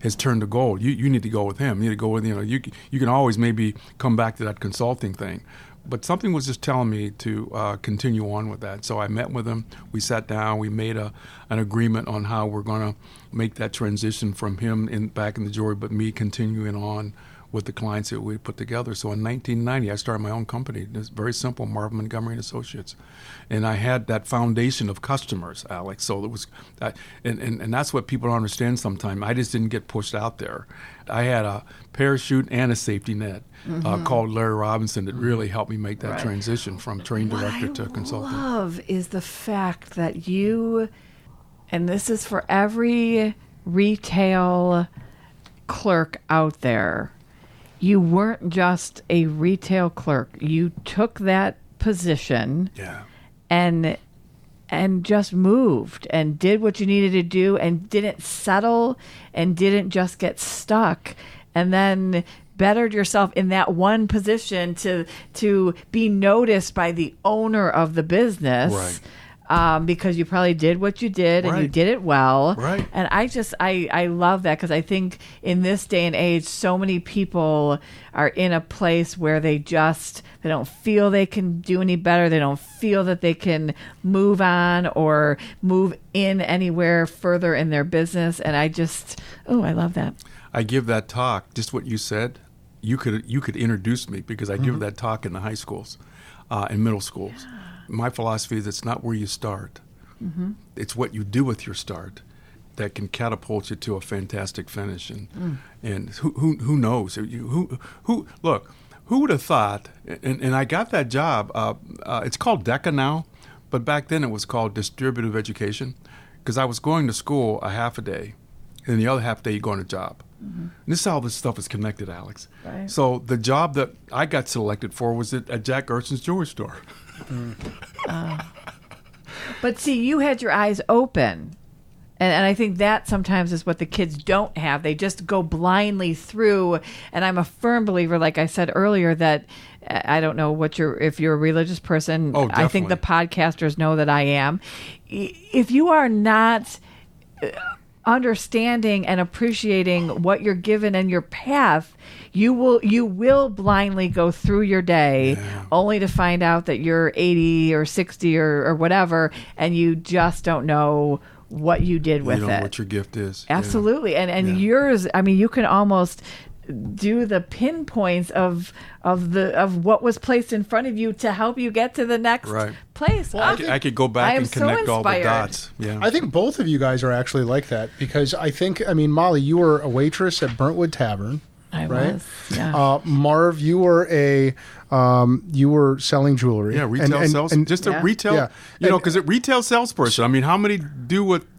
[SPEAKER 3] has turned to gold. You need to go with him. You need to go with, you can always maybe come back to that consulting thing." But something was just telling me to continue on with that. So I met with him. We sat down. We made an agreement on how we're going to make that transition from him back in the jewelry, but me continuing on with the clients that we put together. So in 1990, I started my own company. It's very simple, Marvin Montgomery and Associates. And I had that foundation of customers, Alex. So it was, and that's what people don't understand sometimes. I just didn't get pushed out there. I had a parachute and a safety net called Larry Robinson that really helped me make that transition from train director to consultant.
[SPEAKER 5] What I love is the fact that you, and this is for every retail clerk out there, you weren't just a retail clerk. You took that position and just moved and did what you needed to do and didn't settle and didn't just get stuck, and then bettered yourself in that one position to be noticed by the owner of the business.
[SPEAKER 3] Right.
[SPEAKER 5] Because you probably did what you did and you did it well.
[SPEAKER 3] Right.
[SPEAKER 5] And I love that, because I think in this day and age, so many people are in a place where they don't feel they can do any better. They don't feel that they can move on or move in anywhere further in their business. And I love that.
[SPEAKER 3] I give that talk, just what you said. You could introduce me, because I give that talk in the high schools and middle schools. My philosophy is it's not where you start. It's what you do with your start that can catapult you to a fantastic finish. And who knows? Look, who would have thought? And I got that job. It's called DECA now, but back then it was called distributive education, because I was going to school a half a day, and the other half day you go on a job. And this is how this stuff is connected, Alex. Right. So the job that I got selected for was at Jack Gerson's jewelry store.
[SPEAKER 5] But see, you had your eyes open. And I think that sometimes is what the kids don't have. They just go blindly through. And I'm a firm believer, like I said earlier, that I don't know if you're a religious person.
[SPEAKER 3] Oh, definitely.
[SPEAKER 5] I think the podcasters know that I am. If you are not understanding and appreciating what you're given and your path, you will blindly go through your day only to find out that you're 80 or 60 or whatever, and you just don't know what you did with it.
[SPEAKER 3] You don't know what your gift is.
[SPEAKER 5] Absolutely. And yours, I mean, you can almost do the pinpoints of what was placed in front of you to help you get to the next place.
[SPEAKER 3] Well, I could go back and connect all the dots. Yeah.
[SPEAKER 4] I think both of you guys are actually like that, because I mean, Molly, you were a waitress at Burntwood Tavern.
[SPEAKER 5] I
[SPEAKER 4] right?
[SPEAKER 5] was. Yeah.
[SPEAKER 4] Marv, you were you were selling jewelry.
[SPEAKER 3] Yeah, retail sales. And just a retail, because a retail salesperson. I mean, how many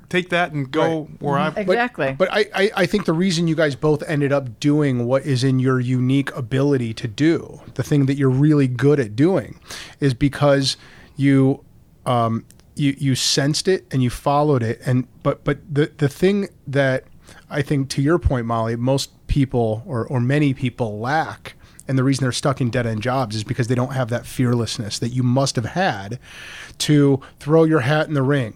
[SPEAKER 3] take that and go where I...
[SPEAKER 5] Exactly.
[SPEAKER 4] But I think the reason you guys both ended up doing what is in your unique ability to do, the thing that you're really good at doing, is because you sensed it and you followed it. But the thing that I think, to your point, Molly, most people or many people lack And the reason they're stuck in dead-end jobs is because they don't have that fearlessness that you must have had to throw your hat in the ring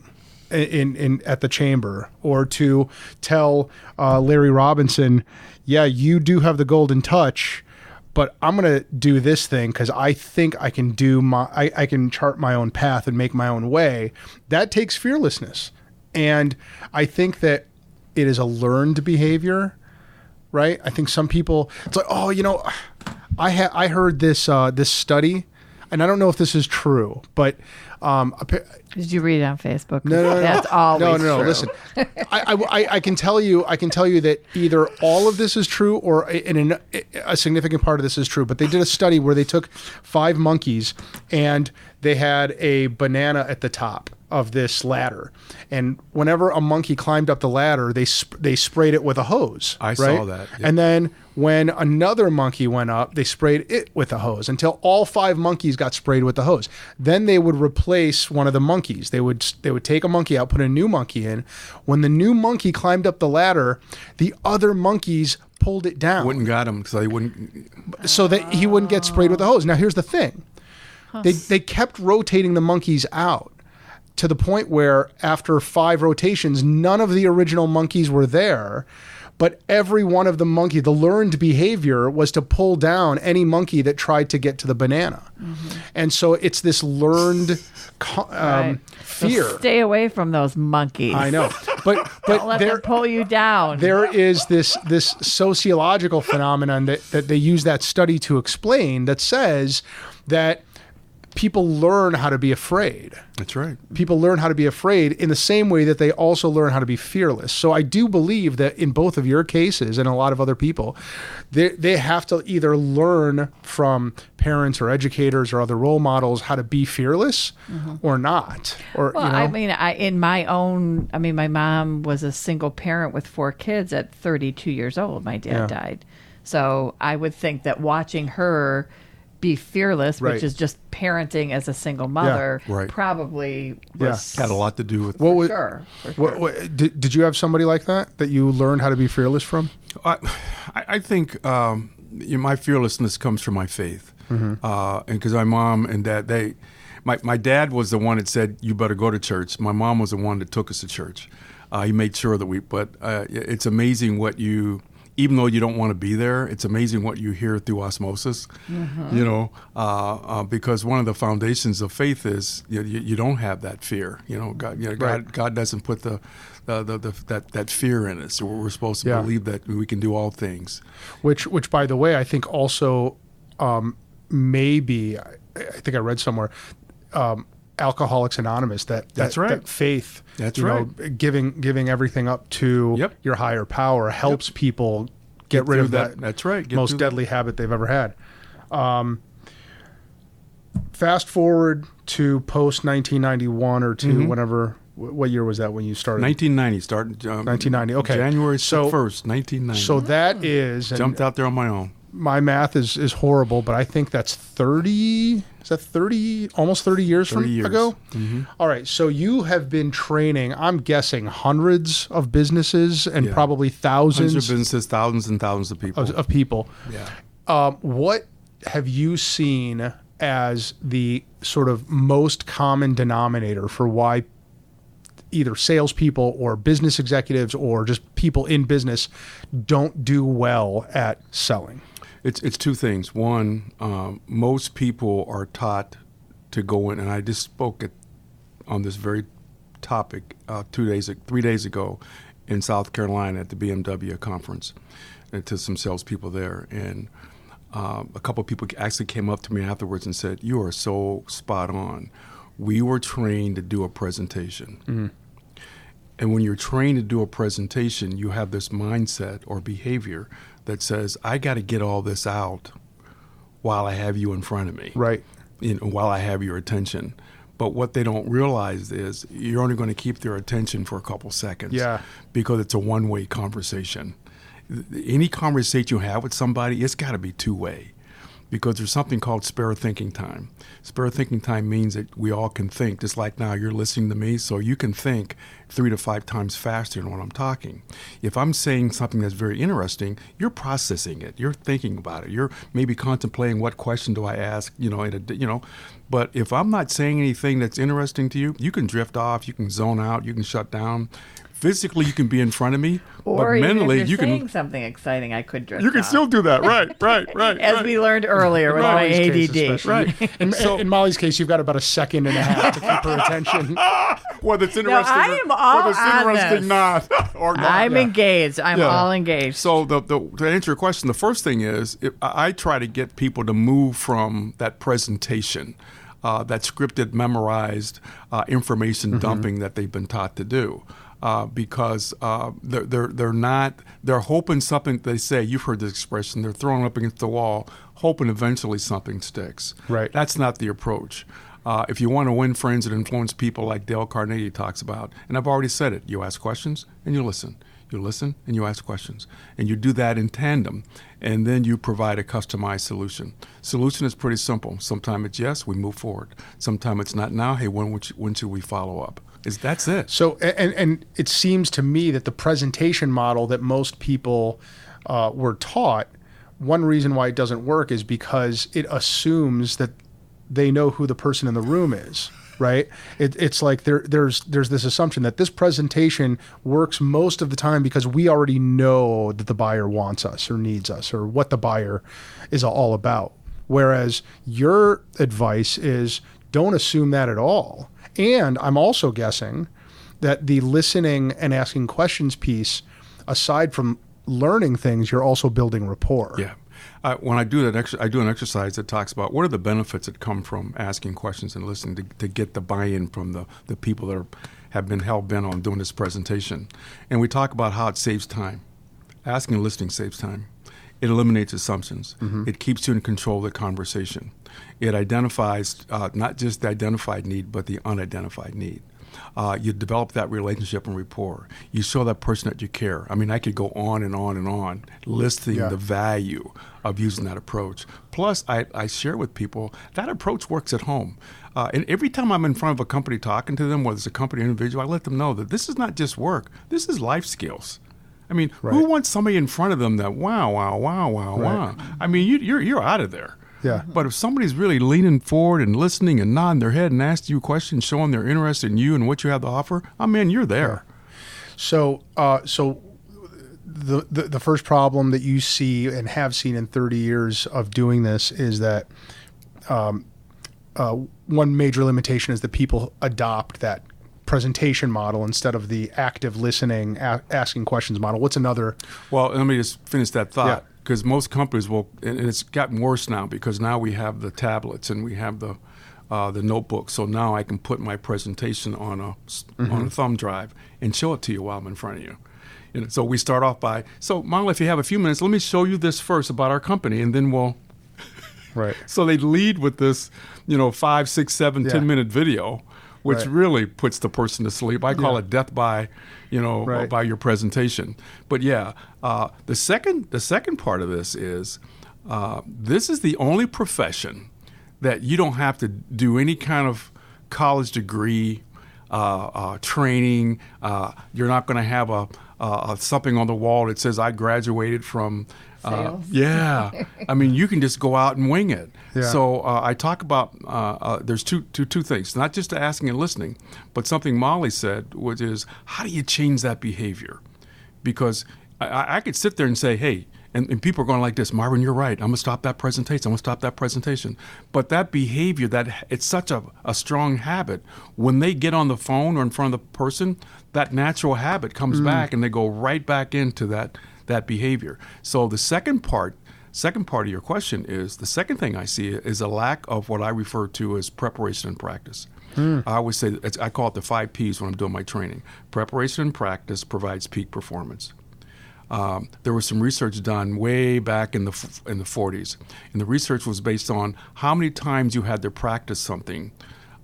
[SPEAKER 4] in at the chamber, or to tell Larry Robinson, yeah, you do have the golden touch, but I'm going to do this thing because I think I can I can chart my own path and make my own way. That takes fearlessness. And I think that it is a learned behavior, right? I think some people, it's like, oh, I heard this this study, and I don't know if this is true, but
[SPEAKER 5] did you read it on Facebook?
[SPEAKER 4] No.
[SPEAKER 5] That's always
[SPEAKER 4] no.
[SPEAKER 5] true.
[SPEAKER 4] Listen, I can tell you that either all of this is true or a significant part of this is true. But they did a study where they took 5 monkeys and they had a banana at the top of this ladder, and whenever a monkey climbed up the ladder, they sprayed it with a hose.
[SPEAKER 3] I saw that. Yeah.
[SPEAKER 4] And then when another monkey went up, they sprayed it with a hose until all 5 monkeys got sprayed with the hose. Then they would replace one of the monkeys. They would take a monkey out, put a new monkey in. When the new monkey climbed up the ladder, the other monkeys pulled it down.
[SPEAKER 3] Wouldn't got him, so they wouldn't.
[SPEAKER 4] So that he wouldn't get sprayed with the hose. Now here's the thing: they kept rotating the monkeys out, to the point where after 5 rotations, none of the original monkeys were there, but every one of the learned behavior was to pull down any monkey that tried to get to the banana. Mm-hmm. And so it's this learned fear.
[SPEAKER 5] So stay away from those monkeys.
[SPEAKER 4] I know. But
[SPEAKER 5] don't let them pull you down.
[SPEAKER 4] There is this sociological phenomenon that they use that study to explain, that says that people learn how to be afraid.
[SPEAKER 3] That's right.
[SPEAKER 4] People learn how to be afraid in the same way that they also learn how to be fearless. So I do believe that in both of your cases and a lot of other people, they have to either learn from parents or educators or other role models how to be fearless or not. Or,
[SPEAKER 5] well, I mean, my mom was a single parent with 4 kids at 32 years old. My dad died. So I would think that watching her be fearless, which is just parenting as a single mother, probably
[SPEAKER 3] had a lot to do with
[SPEAKER 4] what
[SPEAKER 5] sure.
[SPEAKER 4] Did you have somebody like that you learned how to be fearless from?
[SPEAKER 3] I think my fearlessness comes from my faith, and because my mom and dad, my dad was the one that said you better go to church. My mom was the one that took us to church. He made sure that but it's amazing what you. Even though you don't want to be there, it's amazing what you hear through osmosis, because one of the foundations of faith is you don't have that fear. God doesn't put that fear in us. So we're supposed to believe that we can do all things.
[SPEAKER 4] Which, by the way, I think also maybe, I think I read somewhere, Alcoholics Anonymous, that's right. That faith,
[SPEAKER 3] that's right.
[SPEAKER 4] Giving everything up to your higher power helps people get rid of that.
[SPEAKER 3] That's right.
[SPEAKER 4] Most deadly habit they've ever had. Fast forward to post 1991 or 2, whenever. What year was that when you started?
[SPEAKER 3] 1990.
[SPEAKER 4] 1990. Okay.
[SPEAKER 3] January 1st, 1990.
[SPEAKER 4] So that is
[SPEAKER 3] jumped out there on my own.
[SPEAKER 4] My math is horrible, but I think that's 30. Is that 30? Almost 30 years ago?
[SPEAKER 3] Mm-hmm.
[SPEAKER 4] All right. So you have been training, I'm guessing, hundreds of businesses and probably thousands.
[SPEAKER 3] Hundreds of businesses, thousands and thousands of people.
[SPEAKER 4] Of people.
[SPEAKER 3] Yeah.
[SPEAKER 4] What have you seen as the sort of most common denominator for why either salespeople or business executives or just people in business don't do well at selling?
[SPEAKER 3] It's 2 things. One, most people are taught to go in, and I just spoke on this very topic 3 days ago in South Carolina at the BMW conference, and to some salespeople there. And a couple of people actually came up to me afterwards and said, "You are so spot on. We were trained to do a presentation." Mm-hmm. And when you're trained to do a presentation, you have this mindset or behavior that says, I got to get all this out while I have you in front of me.
[SPEAKER 4] Right.
[SPEAKER 3] While I have your attention. But what they don't realize is you're only going to keep their attention for a couple seconds.
[SPEAKER 4] Yeah.
[SPEAKER 3] Because it's a one-way conversation. Any conversation you have with somebody, it's got to be 2-way. because there's something called Sparrow thinking time. Sparrow thinking time means that we all can think, just like now you're listening to me, so you can think 3 to 5 times faster than when I'm talking. If I'm saying something that's very interesting, you're processing it, you're thinking about it, you're maybe contemplating what question do I ask, But if I'm not saying anything that's interesting to you, you can drift off, you can zone out, you can shut down. Physically, you can be in front of me,
[SPEAKER 5] or
[SPEAKER 3] but mentally,
[SPEAKER 5] even if
[SPEAKER 3] you
[SPEAKER 5] you're saying
[SPEAKER 3] can.
[SPEAKER 5] something exciting, I could drift
[SPEAKER 3] You can
[SPEAKER 5] off.
[SPEAKER 3] still do that, right.
[SPEAKER 5] As we learned earlier with my ADD.
[SPEAKER 3] Right.
[SPEAKER 4] In Molly's case, you've got about a second and a half to keep her attention.
[SPEAKER 3] Whether it's interesting
[SPEAKER 5] I am all
[SPEAKER 3] whether it's
[SPEAKER 5] on
[SPEAKER 3] interesting
[SPEAKER 5] this.
[SPEAKER 3] not, or not.
[SPEAKER 5] I'm engaged. I'm all engaged.
[SPEAKER 3] So to answer your question, the first thing is I try to get people to move from that presentation, that scripted, memorized information dumping that they've been taught to do. Because they're hoping something, they say, you've heard this expression, they're throwing up against the wall, hoping eventually something sticks.
[SPEAKER 4] Right.
[SPEAKER 3] That's not the approach. If you want to win friends and influence people like Dale Carnegie talks about, and I've already said it, you ask questions and you listen. You listen and you ask questions. And you do that in tandem, and then you provide a customized solution. Solution is pretty simple. Sometimes it's yes, we move forward. Sometimes it's not now, hey, when should we follow up? That's it.
[SPEAKER 4] So, and it seems to me that the presentation model that most people were taught, one reason why it doesn't work is because it assumes that they know who the person in the room is, right? It's like there's this assumption that this presentation works most of the time because we already know that the buyer wants us or needs us or what the buyer is all about. Whereas your advice is don't assume that at all. And I'm also guessing that the listening and asking questions piece, aside from learning things, you're also building rapport.
[SPEAKER 3] Yeah. When I do that, I do an exercise that talks about what are the benefits that come from asking questions and listening to get the buy-in from the people that have been hell-bent on doing this presentation. And we talk about how it saves time. Asking and listening saves time. It eliminates assumptions. Mm-hmm. It keeps you in control of the conversation. It identifies not just the identified need, but the unidentified need. You develop that relationship and rapport. You show that person that you care. I mean, I could go on and on and on listing the value of using that approach. Plus, I share with people that approach works at home. And every time I'm in front of a company talking to them, whether it's a company or individual, I let them know that this is not just work. This is life skills. I mean, who wants somebody in front of them that wow. I mean, you're out of there.
[SPEAKER 4] Yeah.
[SPEAKER 3] But if somebody's really leaning forward and listening and nodding their head and asking you questions, showing they're interested in you and what you have to offer, I mean, you're there.
[SPEAKER 4] Yeah. So the first problem that you see and have seen in 30 years of doing this is that one major limitation is that people adopt that presentation model instead of the active listening, asking questions model. What's another?
[SPEAKER 3] Well, let me just finish that thought. Because most companies will, and it's gotten worse now because now we have the tablets and we have the notebooks. So now I can put my presentation on a thumb drive and show it to you while I'm in front of you. So we start off by, so Molly, if you have a few minutes, let me show you this first about our company, and then we'll.
[SPEAKER 4] Right.
[SPEAKER 3] So they lead with this, 5, 6, 7, 10-minute video, which really puts the person to sleep. I call it death by, by your presentation. But the second part of this is the only profession that you don't have to do any kind of college degree, training. You're not going to have something on the wall that says I graduated from.
[SPEAKER 5] Sales.
[SPEAKER 3] I mean, you can just go out and wing it.
[SPEAKER 4] Yeah.
[SPEAKER 3] So I talk about there's two things, not just asking and listening, but something Molly said, which is how do you change that behavior? Because I could sit there and say, hey, and people are going like this, Marvin, you're right. I'm going to stop that presentation. But that behavior, it's such a strong habit. When they get on the phone or in front of the person, that natural habit comes back and they go right back into that behavior. So the second part of your question is, the second thing I see is a lack of what I refer to as preparation and practice. I always say, I call it the 5 Ps when I'm doing my training. Preparation and practice provides peak performance. There was some research done way back in the 40s, and the research was based on how many times you had to practice something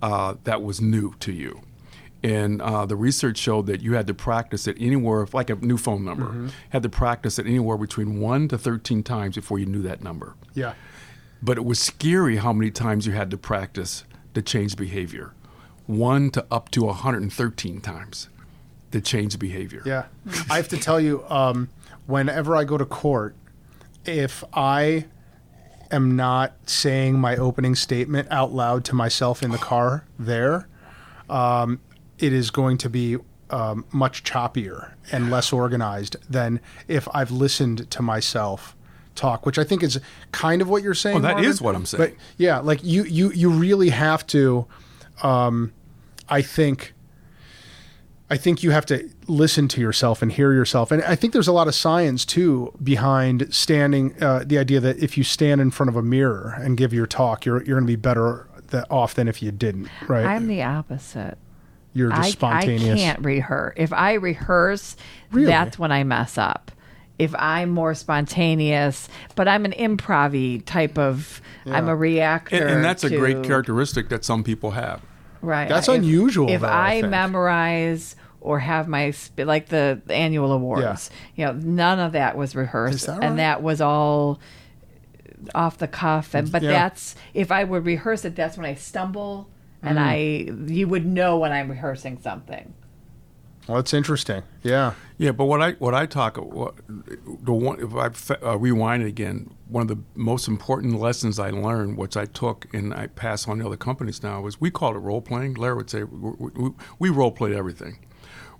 [SPEAKER 3] that was new to you. And the research showed that you had to practice it anywhere, like a new phone number, had to practice it anywhere between 1 to 13 times before you knew that number.
[SPEAKER 4] Yeah.
[SPEAKER 3] But it was scary how many times you had to practice to change behavior. 1 to up to 113 times to change behavior.
[SPEAKER 4] Yeah. I have to tell you, whenever I go to court, if I am not saying my opening statement out loud to myself in the car there, it is going to be much choppier and less organized than if I've listened to myself talk, which I think is kind of what you're saying.
[SPEAKER 3] Oh, that
[SPEAKER 4] Marvin.
[SPEAKER 3] is what I'm saying.
[SPEAKER 4] But yeah, like you really have to, I think you have to listen to yourself and hear yourself. And I think there's a lot of science, too, behind standing, the idea that if you stand in front of a mirror and give your talk, you're going to be better off than if you didn't, right?
[SPEAKER 5] I'm the opposite.
[SPEAKER 4] You're just spontaneous.
[SPEAKER 5] I can't rehearse. If I rehearse,
[SPEAKER 4] Really?
[SPEAKER 5] that's when I mess up. If I'm more spontaneous, but I'm an improv-y type of, I'm a reactor.
[SPEAKER 3] And that's a
[SPEAKER 5] to,
[SPEAKER 3] great characteristic that some people have.
[SPEAKER 5] Right.
[SPEAKER 4] That's unusual,
[SPEAKER 5] If
[SPEAKER 4] though, I
[SPEAKER 5] I
[SPEAKER 4] think.
[SPEAKER 5] memorize or have my, like the annual awards, none of that was rehearsed.
[SPEAKER 4] Is that
[SPEAKER 5] And
[SPEAKER 4] right?
[SPEAKER 5] that was all off the cuff. But that's, if I would rehearse it, that's when I stumble. And you would know when I'm rehearsing something.
[SPEAKER 4] Well, that's interesting. Yeah.
[SPEAKER 3] Yeah, but if I rewind it again, one of the most important lessons I learned, which I took and I pass on to other companies now, was we called it role playing. Larry would say we role played everything.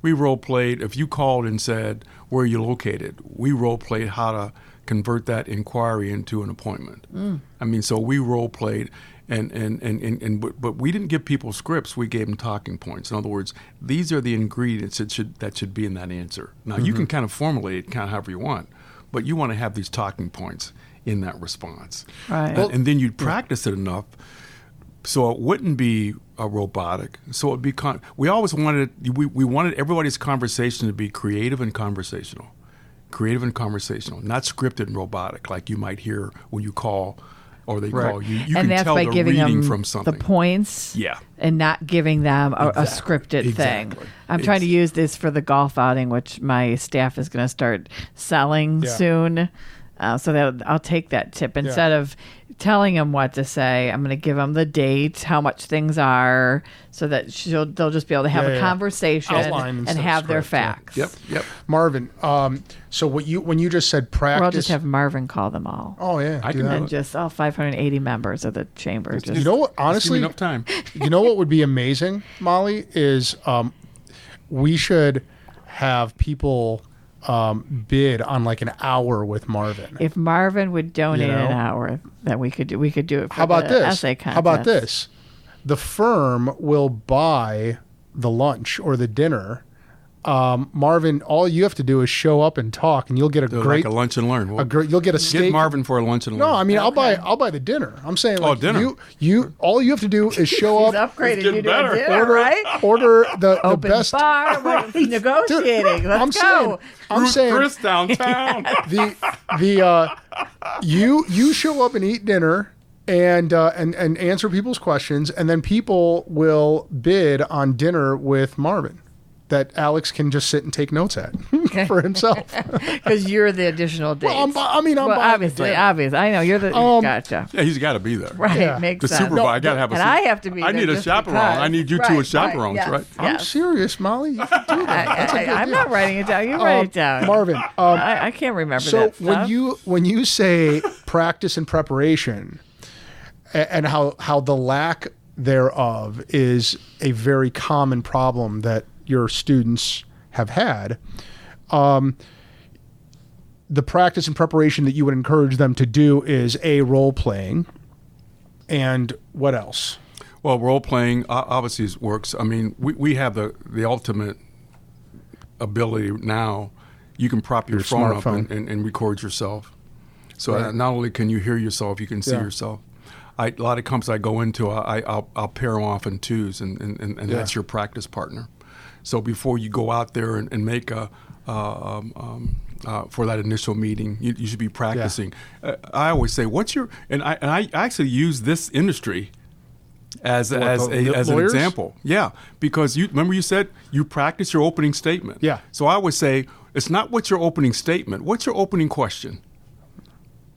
[SPEAKER 3] We role played, if you called and said, where are you located? We role played how to convert that inquiry into an appointment. I mean, so we role played. But we didn't give people scripts. We gave them talking points. In other words, these are the ingredients that should be in that answer. Now, you can kind of formulate it kind of however you want, but you want to have these talking points in that response.
[SPEAKER 5] Right.
[SPEAKER 3] And then you'd practice it enough so it wouldn't be robotic. So it'd be we always wanted we wanted everybody's conversation to be creative and conversational. Creative and conversational, not scripted and robotic like you might hear when you call. Or they call you. You
[SPEAKER 5] and
[SPEAKER 3] can
[SPEAKER 5] that's
[SPEAKER 3] tell
[SPEAKER 5] by
[SPEAKER 3] they're
[SPEAKER 5] giving
[SPEAKER 3] reading
[SPEAKER 5] them
[SPEAKER 3] from something.
[SPEAKER 5] the points, and not giving them a scripted thing. I'm trying to use this for the golf outing, which my staff is going to start selling soon. So that I'll take that tip instead of telling them what to say. I'm going to give them the date, how much things are, so that they'll just be able to have a conversation and have their facts.
[SPEAKER 3] Yep.
[SPEAKER 4] Marvin, so when you just said practice,
[SPEAKER 5] Or I'll just have Marvin call them all.
[SPEAKER 4] Oh yeah,
[SPEAKER 3] I
[SPEAKER 4] do
[SPEAKER 3] can
[SPEAKER 4] that.
[SPEAKER 5] And just all 580 members of the chamber.
[SPEAKER 4] You know what? Honestly,
[SPEAKER 3] enough time.
[SPEAKER 4] You know what would be amazing, Molly, is we should have people bid on like an hour with Marvin.
[SPEAKER 5] If Marvin would donate an hour, that we could do it for
[SPEAKER 4] How about
[SPEAKER 5] the
[SPEAKER 4] this?
[SPEAKER 5] essay contest.
[SPEAKER 4] How about this? The firm will buy the lunch or the dinner. Marvin, all you have to do is show up and talk, and you'll get a great
[SPEAKER 3] like a lunch and learn.
[SPEAKER 4] you'll get a steak.
[SPEAKER 3] Get Marvin for a lunch and learn.
[SPEAKER 4] No, I mean I'll buy the dinner. I'm saying like
[SPEAKER 3] dinner.
[SPEAKER 4] You all you have to do is show
[SPEAKER 5] He's
[SPEAKER 4] up.
[SPEAKER 5] upgraded you to
[SPEAKER 3] better.
[SPEAKER 5] a dinner, right?
[SPEAKER 4] Order the
[SPEAKER 5] Open
[SPEAKER 4] best
[SPEAKER 5] bar. We're negotiating. Let's go.
[SPEAKER 4] I'm saying
[SPEAKER 3] Chris downtown.
[SPEAKER 4] you show up and eat dinner and answer people's questions, and then people will bid on dinner with Marvin that Alex can just sit and take notes at for himself.
[SPEAKER 5] Because you're the additional dates.
[SPEAKER 4] I'm buying
[SPEAKER 5] obviously. I know you're the gotcha.
[SPEAKER 3] Yeah, he's got to be there.
[SPEAKER 5] Right,
[SPEAKER 4] Yeah.
[SPEAKER 5] makes
[SPEAKER 3] The
[SPEAKER 5] sense.
[SPEAKER 3] supervisor, I got to have a.
[SPEAKER 5] And I have to be.
[SPEAKER 3] I
[SPEAKER 5] there
[SPEAKER 3] need a
[SPEAKER 5] just
[SPEAKER 3] chaperone.
[SPEAKER 5] because.
[SPEAKER 3] I need you two as chaperones,
[SPEAKER 5] yes,
[SPEAKER 3] right?
[SPEAKER 4] I'm
[SPEAKER 5] yes.
[SPEAKER 4] serious, Molly. You can do that. That's a good
[SPEAKER 5] I'm
[SPEAKER 4] deal.
[SPEAKER 5] not writing it down. You write it down,
[SPEAKER 4] Marvin.
[SPEAKER 5] I can't remember
[SPEAKER 4] So
[SPEAKER 5] that stuff.
[SPEAKER 4] when you say practice and preparation, and how the lack thereof is a very common problem that your students have had, the practice and preparation that you would encourage them to do is role playing, and what else?
[SPEAKER 3] Well, role playing obviously works. I mean, we have the ultimate ability now. You can prop your phone
[SPEAKER 4] smartphone.
[SPEAKER 3] up and record yourself. So not only can you hear yourself, you can see yourself. A lot of companies I go into, I'll pair them off in twos, and that's your practice partner. So before you go out there and make for that initial meeting, you should be practicing. I always say, I actually use this industry as an example. Yeah, because remember you said you practice your opening statement.
[SPEAKER 4] Yeah.
[SPEAKER 3] So I always say, it's not what's your opening statement. What's your opening question?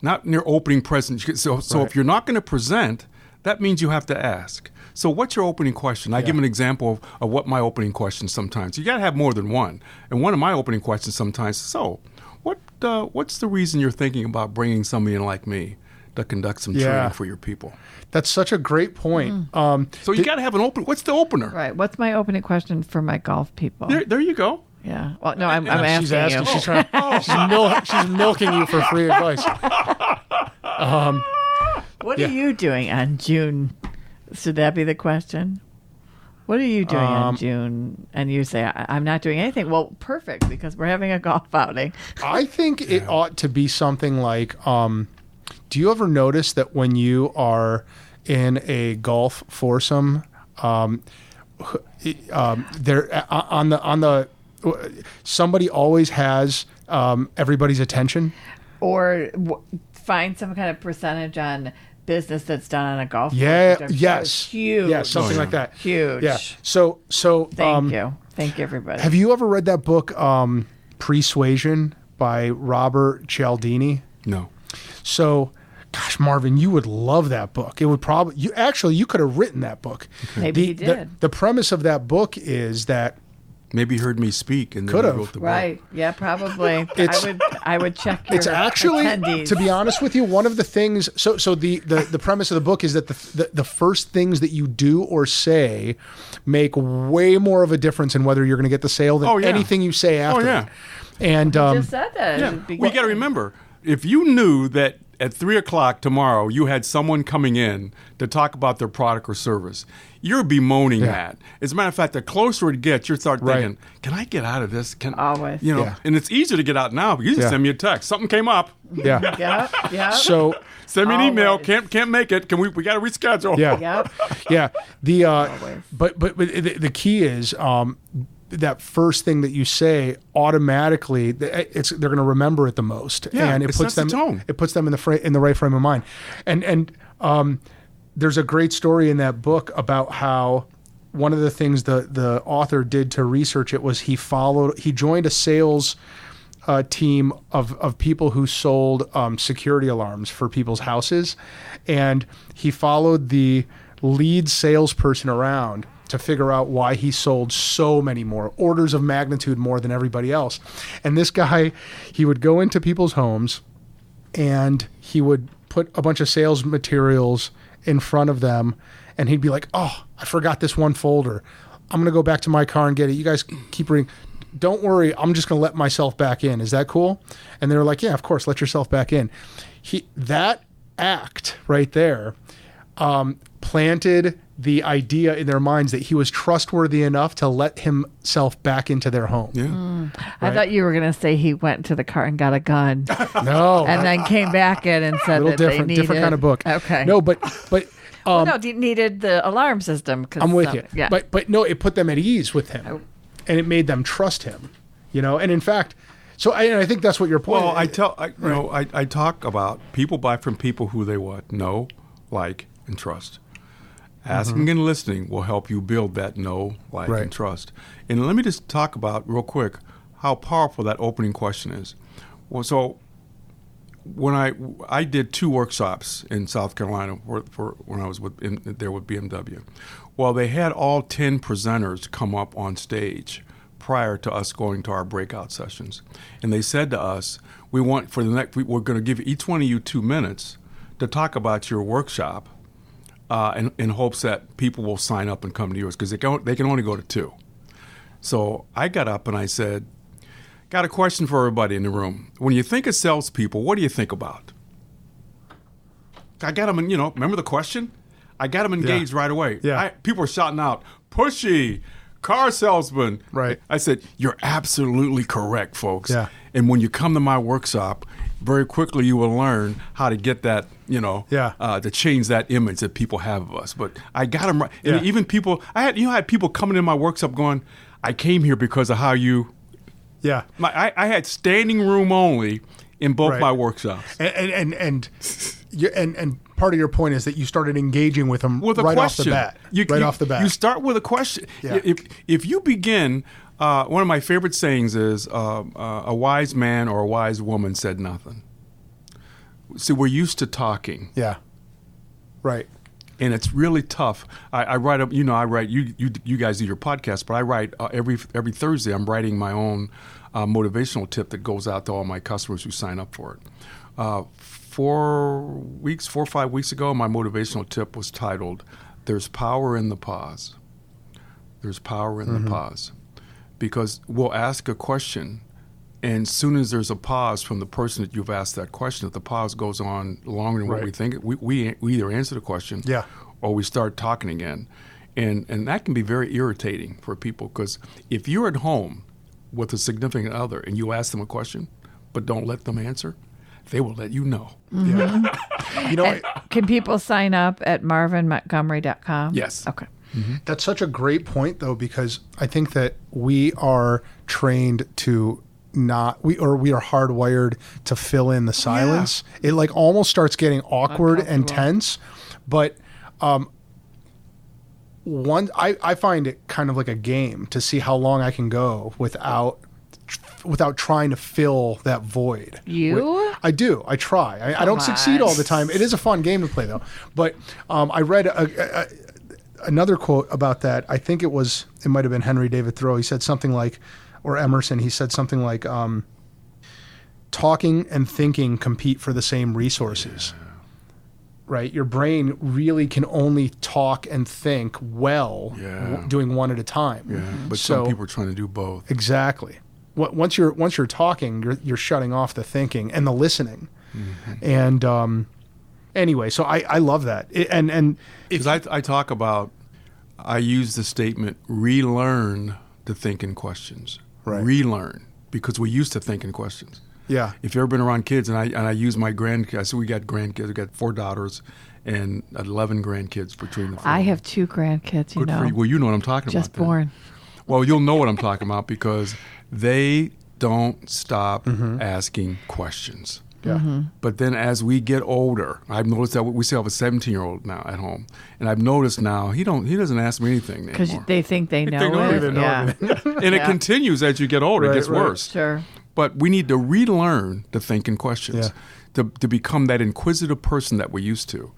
[SPEAKER 3] not in your opening presentation. So if you're not going to present, that means you have to ask. So what's your opening question? I give an example of what my opening question sometimes. You got to have more than one. And one of my opening questions sometimes is, so what's the reason you're thinking about bringing somebody in like me to conduct some training for your people?
[SPEAKER 4] That's such a great point.
[SPEAKER 3] So you got to have an open. What's the opener?
[SPEAKER 5] Right. What's my opening question for my golf people?
[SPEAKER 3] There you go.
[SPEAKER 5] Yeah. Well, no, I'm asking you.
[SPEAKER 4] She's trying. She's milking you for free advice.
[SPEAKER 5] What are you doing on June? Should that be the question? What are you doing on June? And you say, I'm not doing anything. Well, perfect, because we're having a golf outing.
[SPEAKER 4] I think it ought to be something like, do you ever notice that when you are in a golf foursome, somebody always has everybody's attention?
[SPEAKER 5] Or find some kind of percentage on business that's done on a golf course.
[SPEAKER 4] Yes.
[SPEAKER 5] Huge.
[SPEAKER 4] Yeah, something like that.
[SPEAKER 5] Huge.
[SPEAKER 4] Yeah. So
[SPEAKER 5] Thank you. Thank you, everybody.
[SPEAKER 4] Have you ever read that book, Persuasion by Robert Cialdini?
[SPEAKER 3] No.
[SPEAKER 4] So, gosh, Marvin, you would love that book. It would probably you could have written that book.
[SPEAKER 5] Maybe he did.
[SPEAKER 4] The premise of that book is that
[SPEAKER 3] maybe he heard me speak and then
[SPEAKER 4] Could
[SPEAKER 3] he
[SPEAKER 4] have.
[SPEAKER 3] wrote the book.
[SPEAKER 5] Right. Yeah, probably. I would check your
[SPEAKER 4] it's actually,
[SPEAKER 5] attendees.
[SPEAKER 4] to be honest with you, one of the things. So the premise of the book is that the first things that you do or say make way more of a difference in whether you're going to get the sale than anything you say after.
[SPEAKER 3] Oh, yeah.
[SPEAKER 4] And
[SPEAKER 5] You just said that.
[SPEAKER 3] Yeah. Well, you got to remember, if you knew that at 3:00 tomorrow you had someone coming in to talk about their product or service, you're bemoaning that. As a matter of fact, the closer it gets, you start thinking, can I get out of this?
[SPEAKER 5] Always.
[SPEAKER 3] And it's easier to get out now because you just send me a text. Something came up.
[SPEAKER 4] Yeah.
[SPEAKER 5] Yeah.
[SPEAKER 4] So
[SPEAKER 3] send me an email. Can't make it. We got to reschedule.
[SPEAKER 5] Yep.
[SPEAKER 4] Yeah. But the key is that first thing that you say automatically, they're going to remember it the most, and it puts them
[SPEAKER 3] the tone.
[SPEAKER 4] It puts them in the right frame of mind. And there's a great story in that book about how one of the things the author did to research it was he joined a sales team of people who sold security alarms for people's houses, and he followed the lead salesperson around to figure out why he sold so many more, orders of magnitude more than everybody else. And this guy, he would go into people's homes and he would put a bunch of sales materials in front of them, and he'd be like, oh, I forgot this one folder. I'm going to go back to my car and get it. You guys keep reading. Don't worry, I'm just going to let myself back in. Is that cool? And they were like, yeah, of course, let yourself back in. That act right there planted the idea in their minds that he was trustworthy enough to let himself back into their home.
[SPEAKER 3] Yeah.
[SPEAKER 5] I thought you were going to say he went to the car and got a gun.
[SPEAKER 4] No.
[SPEAKER 5] And then came back in and said that they needed...
[SPEAKER 4] different kind of book.
[SPEAKER 5] Okay.
[SPEAKER 4] No, but
[SPEAKER 5] no, you needed the alarm system.
[SPEAKER 4] I'm with you.
[SPEAKER 5] Yeah.
[SPEAKER 4] But no, it put them at ease with him, and it made them trust him. And in fact, so I think that's what your point.
[SPEAKER 3] Well, I talk about people buy from people who they know, like, and trust. Asking and listening will help you build that know, like, and trust. And let me just talk about real quick how powerful that opening question is. Well, so when I did 2 workshops in South Carolina for when I was there with BMW. Well, they had all 10 presenters come up on stage prior to us going to our breakout sessions, and they said to us, we're going to give each one of you 2 minutes to talk about your workshop. In hopes that people will sign up and come to yours, because they can only go to 2. So I got up and I said, got a question for everybody in the room. When you think of salespeople, what do you think about? I got them, remember the question? I got them engaged right away.
[SPEAKER 4] Yeah.
[SPEAKER 3] People were shouting out, pushy, car salesman.
[SPEAKER 4] Right.
[SPEAKER 3] I said, you're absolutely correct, folks.
[SPEAKER 4] Yeah.
[SPEAKER 3] And when you come to my workshop, very quickly you will learn how to get that, to change that image that people have of us. But I got them right.
[SPEAKER 4] Yeah.
[SPEAKER 3] And even people, I had people coming in my workshop going, I came here because of how you.
[SPEAKER 4] Yeah.
[SPEAKER 3] I had standing room only in both my workshops.
[SPEAKER 4] And part of your point is that you started engaging with them
[SPEAKER 3] with a
[SPEAKER 4] right
[SPEAKER 3] question.
[SPEAKER 4] off the bat.
[SPEAKER 3] You start with a question.
[SPEAKER 4] Yeah.
[SPEAKER 3] If you begin, one of my favorite sayings is, a wise man or a wise woman said nothing. See, we're used to talking.
[SPEAKER 4] Yeah. Right.
[SPEAKER 3] And it's really tough. I write up, I write, you guys do your podcast, but I write every Thursday, I'm writing my own motivational tip that goes out to all my customers who sign up for it. 4 or 5 weeks ago, my motivational tip was titled, There's Power in the Pause. There's power in the pause. Because we'll ask a question, and as soon as there's a pause from the person that you've asked that question, if the pause goes on longer than what we think, we either answer the question or we start talking again. And that can be very irritating for people, because if you're at home with a significant other and you ask them a question but don't let them answer, they will let you know.
[SPEAKER 5] Yeah. Can people sign up at marvinmontgomery.com?
[SPEAKER 3] Yes.
[SPEAKER 5] Okay.
[SPEAKER 4] Mm-hmm. That's such a great point, though, because I think that we are trained to we are hardwired to fill in the silence. It like almost starts getting awkward and tense. But I find it kind of like a game to see how long I can go without trying to fill that void. I do. I try. I don't succeed all the time. It is a fun game to play, though. But I read another quote about that. I think it might have been Henry David Thoreau. He said something like, or Emerson, he said something like, talking and thinking compete for the same resources. Right? Your brain really can only talk and think well doing one at a time.
[SPEAKER 3] Yeah. But some people are trying to do both.
[SPEAKER 4] Exactly. Once you're talking, you're shutting off the thinking and the listening. Mm-hmm. And anyway, so I love that. Because
[SPEAKER 3] I talk about, I use the statement, relearn to think in questions. Right. Relearn, because we used to think in questions.
[SPEAKER 4] Yeah.
[SPEAKER 3] If you've ever been around kids, and I use my grandkids, so we got grandkids, we got 4 daughters and 11 grandkids between the 4.
[SPEAKER 5] I have 2 grandkids,
[SPEAKER 3] Good for you. Well, you know what I'm talking
[SPEAKER 5] just
[SPEAKER 3] about. Just
[SPEAKER 5] born.
[SPEAKER 3] Well, you'll know what I'm talking about, because they don't stop asking questions.
[SPEAKER 4] Yeah. Mm-hmm.
[SPEAKER 3] But then as we get older, I've noticed that we still have a 17-year-old now at home, and I've noticed now he doesn't ask me anything anymore.
[SPEAKER 5] Because they think they know it.
[SPEAKER 3] And it continues as you get older. It gets worse.
[SPEAKER 5] Sure.
[SPEAKER 3] But we need to relearn to think in questions, to become that inquisitive person that we used to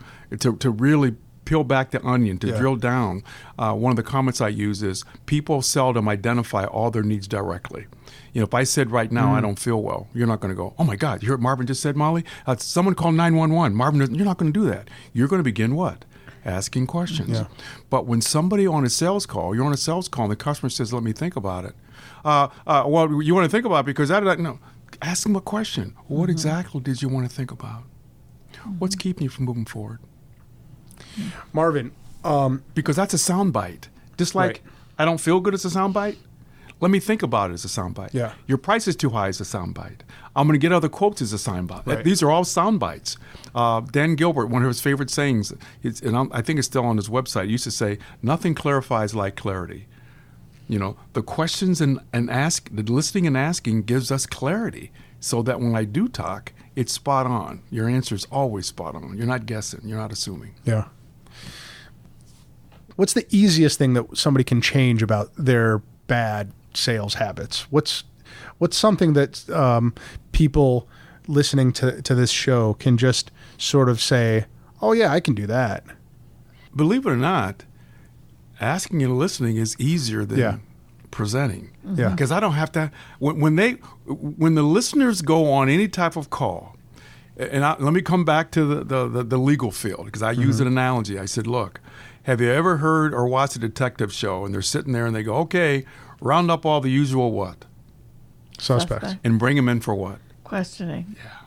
[SPEAKER 3] really peel back the onion, to drill down. One of the comments I use is, people seldom identify all their needs directly. If I said right now I don't feel well, you're not going to go, oh my God, you heard what Marvin just said, Molly? Someone called 911. Marvin, you're not going to do that. You're going to begin what? Asking questions. Yeah. But when somebody you're on a sales call and the customer says, let me think about it. Well, you want to think about it because no. Ask them a question. What exactly did you want to think about? What's keeping you from moving forward?
[SPEAKER 4] Marvin.
[SPEAKER 3] Because that's a soundbite. Just like I don't feel good as a soundbite. Let me think about it as a soundbite. Yeah. Your price is too high as a soundbite. I'm going to get other quotes as a soundbite. Right. These are all soundbites. Dan Gilbert, one of his favorite sayings, I think it's still on his website, he used to say, nothing clarifies like clarity. The questions and the listening and asking gives us clarity, so that when I do talk, it's spot on. Your answer is always spot on. You're not guessing. You're not assuming.
[SPEAKER 4] Yeah. What's the easiest thing that somebody can change about their bad sales habits? What's something that people listening to this show can just sort of say, oh yeah, I can do that?
[SPEAKER 3] Believe it or not, asking and listening is easier than presenting.
[SPEAKER 4] Yeah.
[SPEAKER 3] Because I don't have to, when the listeners go on any type of call, and let me come back to the legal field, because I use an analogy. I said, look, have you ever heard or watched a detective show, and they're sitting there and they go, okay, round up all the usual what?
[SPEAKER 4] Suspects.
[SPEAKER 3] And bring them in for what?
[SPEAKER 5] Questioning.
[SPEAKER 3] Yeah.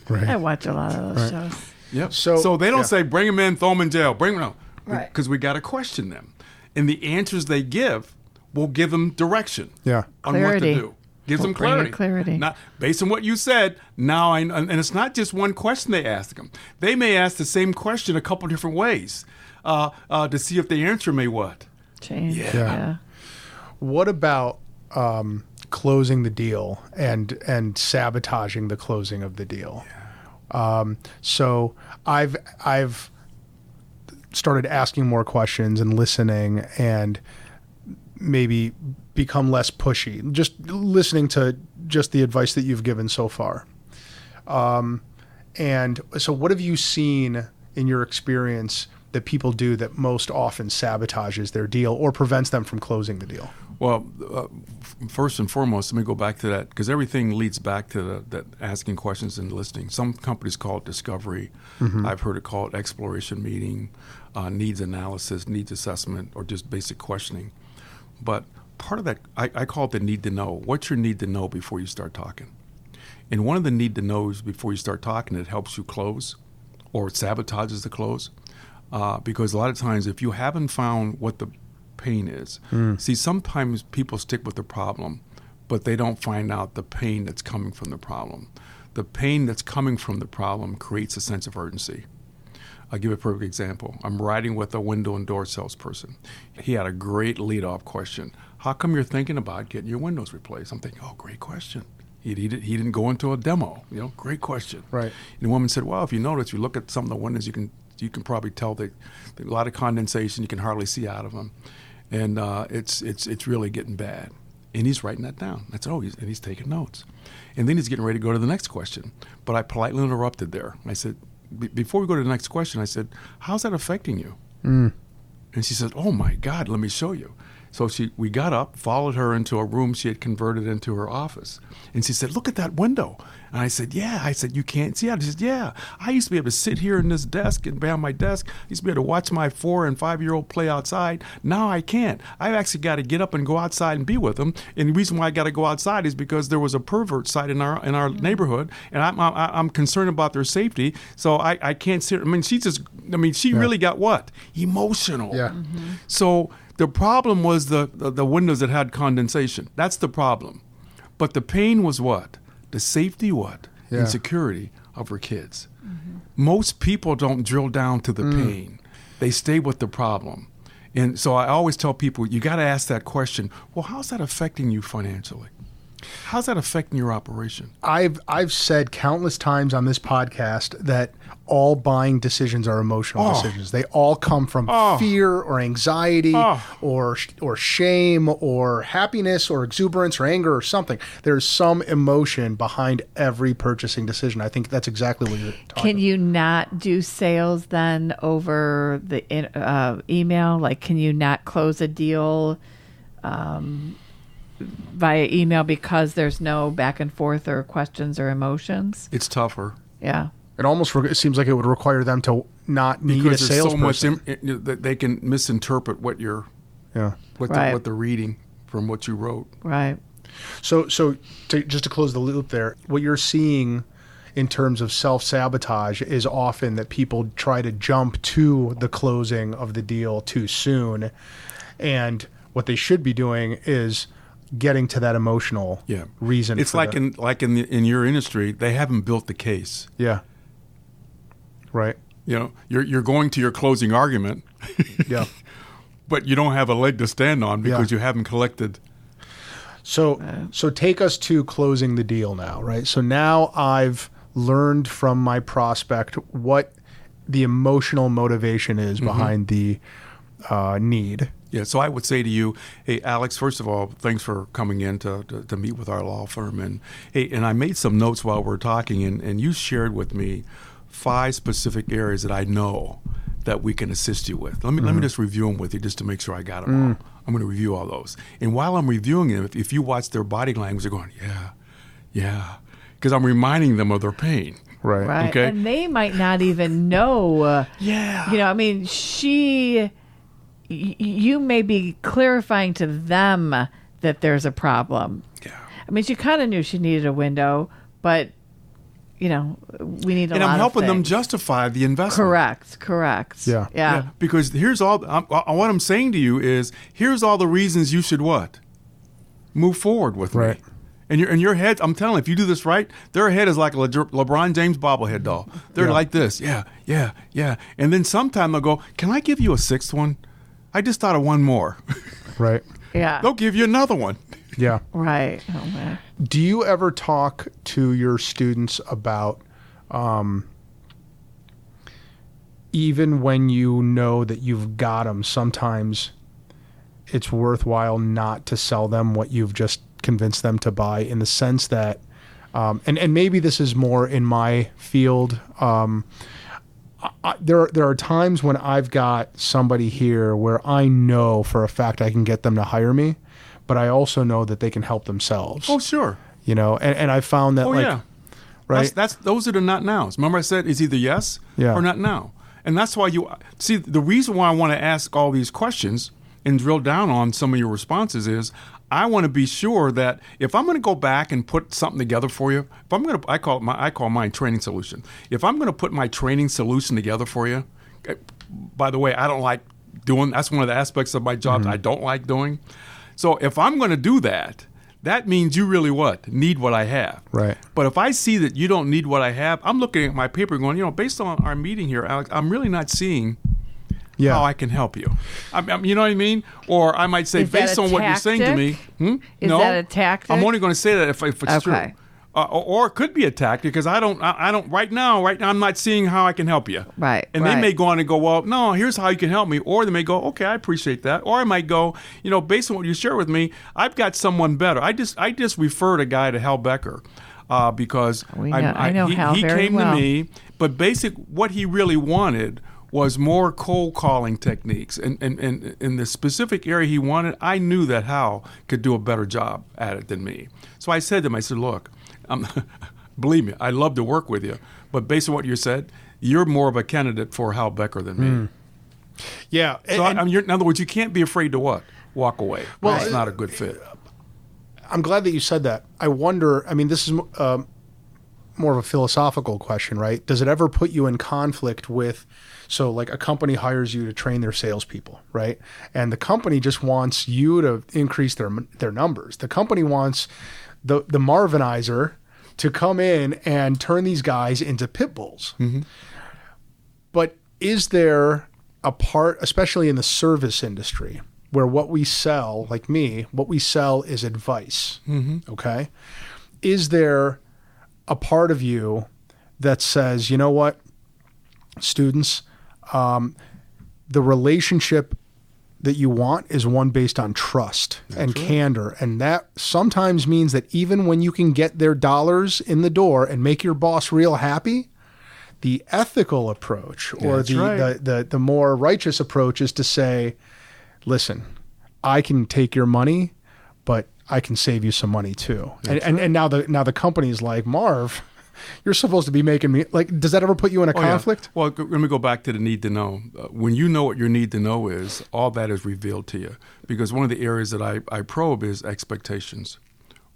[SPEAKER 4] Right.
[SPEAKER 5] I watch a lot of those shows.
[SPEAKER 3] Yep. So they don't say, bring them in, throw them in jail. Bring them out.
[SPEAKER 5] Right.
[SPEAKER 3] Because we got to question them. And the answers they give will give them direction on
[SPEAKER 5] clarity.
[SPEAKER 3] what to do. Gives them clarity.
[SPEAKER 5] Clarity.
[SPEAKER 3] Now, based on what you said, now and it's not just one question they ask them. They may ask the same question a couple different ways to see if the answer may what?
[SPEAKER 5] Change.
[SPEAKER 4] Yeah. What about closing the deal and sabotaging the closing of the deal? Yeah. So I've started asking more questions and listening, and maybe become less pushy, just listening to just the advice that you've given so far. And so what have you seen in your experience that people do that most often sabotages their deal or prevents them from closing the deal?
[SPEAKER 3] Well, first and foremost, let me go back to that, because everything leads back to that asking questions and listening. Some companies call it discovery. I've heard it called exploration meeting, needs analysis, needs assessment, or just basic questioning. But part of that, I call it the need to know. What's your need to know before you start talking? And one of the need to knows before you start talking, it helps you close, or it sabotages the close. Because a lot of times, if you haven't found what the pain is, see, sometimes people stick with the problem, but they don't find out the pain that's coming from the problem. The pain that's coming from the problem creates a sense of urgency. I'll give a perfect example. I'm riding with a window and door salesperson. He had a great lead-off question. How come you're thinking about getting your windows replaced? I'm thinking, oh, great question. He didn't go into a demo. Great question.
[SPEAKER 4] Right.
[SPEAKER 3] And the woman said, well, if you notice, you look at some of the windows, you can probably tell that a lot of condensation. You can hardly see out of them, and it's really getting bad. And he's writing that down. That's and he's taking notes. And then he's getting ready to go to the next question. But I politely interrupted there. I said, before we go to the next question, I said, how's that affecting you? And she said, oh my God, let me show you. So we got up, followed her into a room she had converted into her office. And she said, look at that window. And I said, yeah. I said, you can't see it? She said, yeah. I used to be able to sit here in this desk and behind my desk. I used to be able to watch my 4- and 5-year-old play outside. Now I can't. I've actually got to get up and go outside and be with them. And the reason why I got to go outside is because there was a pervert site in our neighborhood, and I'm concerned about their safety. So I can't sit. She really got what? Emotional.
[SPEAKER 4] Yeah.
[SPEAKER 3] So the problem was the windows that had condensation. That's the problem. But the pain was what? The safety what?
[SPEAKER 4] Yeah.
[SPEAKER 3] And security of her kids. Most people don't drill down to the pain. They stay with the problem. And so I always tell people, you got to ask that question, well, how's that affecting you financially? How's that affecting your operation?
[SPEAKER 4] I've said countless times on this podcast that all buying decisions are emotional decisions. They all come from fear or anxiety or shame or happiness or exuberance or anger or something. There's some emotion behind every purchasing decision. I think that's exactly what you're talking about.
[SPEAKER 5] Can you not do sales then over the email? Like, can you not close a deal via email because there's no back and forth or questions or emotions?
[SPEAKER 3] It's tougher.
[SPEAKER 5] Yeah.
[SPEAKER 4] It almost seems like it would require them to not need a salesperson.
[SPEAKER 3] So much that they can misinterpret what you're, what they're reading from what you wrote.
[SPEAKER 5] Right.
[SPEAKER 4] So just to close the loop there, what you're seeing in terms of self-sabotage is often that people try to jump to the closing of the deal too soon, and what they should be doing is getting to that emotional reason.
[SPEAKER 3] It's like in your industry, they haven't built the case.
[SPEAKER 4] Yeah. Right.
[SPEAKER 3] You're going to your closing argument.
[SPEAKER 4] Yeah.
[SPEAKER 3] But you don't have a leg to stand on because you haven't collected.
[SPEAKER 4] So take us to closing the deal now, right? So now I've learned from my prospect what the emotional motivation is behind the need.
[SPEAKER 3] Yeah, so I would say to you, hey, Alex, first of all, thanks for coming in to meet with our law firm. And I made some notes while we're talking, and you shared with me 5 specific areas that I know that we can assist you with. Let me just review them with you just to make sure I got them all. I'm going to review all those. And while I'm reviewing them, if you watch their body language, they're going, yeah, because I'm reminding them of their pain.
[SPEAKER 4] Right.
[SPEAKER 3] Okay.
[SPEAKER 5] And they might not even know. You may be clarifying to them that there's a problem. Yeah. I mean, she kind of knew she needed a window, but, we need a lot of things.
[SPEAKER 3] And I'm helping them justify the investment.
[SPEAKER 5] Correct.
[SPEAKER 3] Yeah. Because here's all, what I'm saying to you is, here's all the reasons you should what? Move forward with me. And your head, I'm telling you, if you do this right, their head is like a LeBron James bobblehead doll. They're like this. Yeah. And then sometime they'll go, can I give you a 6th one? I just thought of one more.
[SPEAKER 4] Right.
[SPEAKER 5] Yeah.
[SPEAKER 3] They'll give you another one.
[SPEAKER 4] Yeah.
[SPEAKER 5] Right. Oh, man.
[SPEAKER 4] Do you ever talk to your students about, even when you know that you've got them, sometimes it's worthwhile not to sell them what you've just convinced them to buy, in the sense that And maybe this is more in my field. There are times when I've got somebody here where I know for a fact I can get them to hire me, but I also know that they can help themselves.
[SPEAKER 3] Oh, sure.
[SPEAKER 4] You know, and I found that right.
[SPEAKER 3] Those are the not nows. Remember I said it's either yes or not now. And that's why you see the reason why I want to ask all these questions and drill down on some of your responses is I want to be sure that if I'm going to go back and put something together for you, if I'm going to, I call mine training solution. If I'm going to put my training solution together for you, by the way, I don't like doing, that's one of the aspects of my job I don't like doing. So if I'm going to do that, that means you really need what I have.
[SPEAKER 4] Right.
[SPEAKER 3] But if I see that you don't need what I have, I'm looking at my paper going, based on our meeting here, Alex, I'm really not seeing how I can help you. You know what I mean? Or I might say, based on what you're saying to me.
[SPEAKER 5] Is that a tactic?
[SPEAKER 3] I'm only going to say that if it's true. Or it could be a tactic because I don't right now I'm not seeing how I can help you.
[SPEAKER 5] Right.
[SPEAKER 3] And they may go on and go, well, no, here's how you can help me. Or they may go, okay, I appreciate that. Or I might go, based on what you share with me, I've got someone better. I just referred a guy to Hal Becker because
[SPEAKER 5] I know Hal
[SPEAKER 3] he
[SPEAKER 5] very
[SPEAKER 3] came
[SPEAKER 5] well.
[SPEAKER 3] to me, but what he really wanted was more cold calling techniques. And in the specific area he wanted, I knew that Hal could do a better job at it than me. So I said to him, I said, look, believe me, I'd love to work with you, but based on what you said, you're more of a candidate for Hal Becker than me.
[SPEAKER 4] Yeah.
[SPEAKER 3] So in other words, you can't be afraid to walk away. Well, it's not a good fit.
[SPEAKER 4] I'm glad that you said that. I wonder, this is more of a philosophical question, right? Does it ever put you in conflict with, so like a company hires you to train their salespeople, right? And the company just wants you to increase their numbers. The company wants the Marvinizer to come in and turn these guys into pit bulls. But is there a part, especially in the service industry, where what we sell, like me, what we sell is advice, okay? Is there a part of you that says, you know what, students, the relationship that you want is one based on trust and candor. And that sometimes means that even when you can get their dollars in the door and make your boss real happy, the ethical approach or the more righteous approach is to say, listen, I can take your money, but I can save you some money too. And now the company's like, Marv, you're supposed to be making me, like, does that ever put you in a conflict?
[SPEAKER 3] Yeah. Well, let me go back to the need to know. When you know what your need to know is, all that is revealed to you. Because one of the areas that I probe is expectations.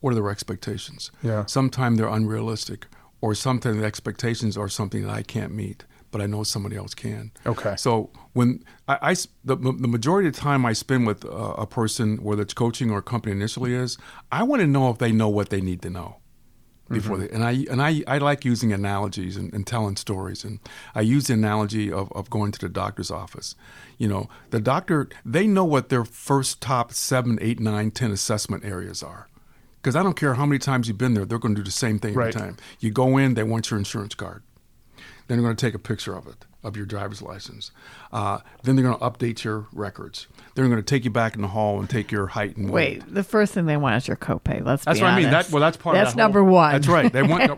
[SPEAKER 3] What are their expectations?
[SPEAKER 4] Yeah.
[SPEAKER 3] Sometimes they're unrealistic, or sometimes the expectations are something that I can't meet, but I know somebody else can.
[SPEAKER 4] Okay.
[SPEAKER 3] So when the majority of the time I spend with a person, whether it's coaching or a company initially is, I want to know if they know what they need to know. Before they, and I like using analogies and telling stories, and I use the analogy of going to the doctor's office. The doctor, they know what their first top 7, 8, 9, 10 assessment areas are, because I don't care how many times you've been there, they're going to do the same thing every time. You go in, they want your insurance card. Then they're going to take a picture of it, of your driver's license. Then they're going to update your records. They're going to take you back in the hall and take your height and weight.
[SPEAKER 5] Wait, the first thing they want is your copay. That's
[SPEAKER 3] what I mean. That's part of that
[SPEAKER 5] number one.
[SPEAKER 3] That's right. They want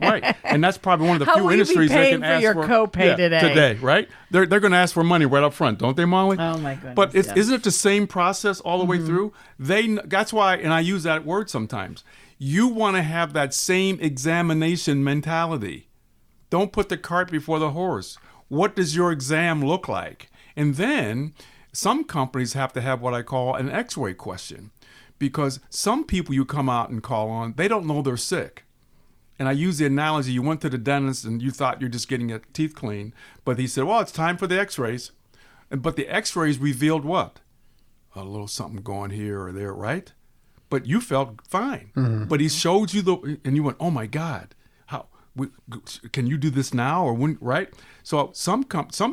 [SPEAKER 3] and that's probably one of the few industries that can ask
[SPEAKER 5] for your copay
[SPEAKER 3] today, right? They're going to ask for money right up front, don't they, Molly?
[SPEAKER 5] Oh my goodness!
[SPEAKER 3] But isn't it the same process all the way through? That's why, and I use that word sometimes. You want to have that same examination mentality. Don't put the cart before the horse. What does your exam look like? And then some companies have to have what I call an X-ray question, because some people you come out and call on, they don't know they're sick. And I use the analogy, you went to the dentist and you thought you're just getting your teeth cleaned, but he said, well, it's time for the X-rays. But the X-rays revealed what? A little something going here or there, right? But you felt fine. But he showed you and you went, oh my God, can you do this now or when, right? So some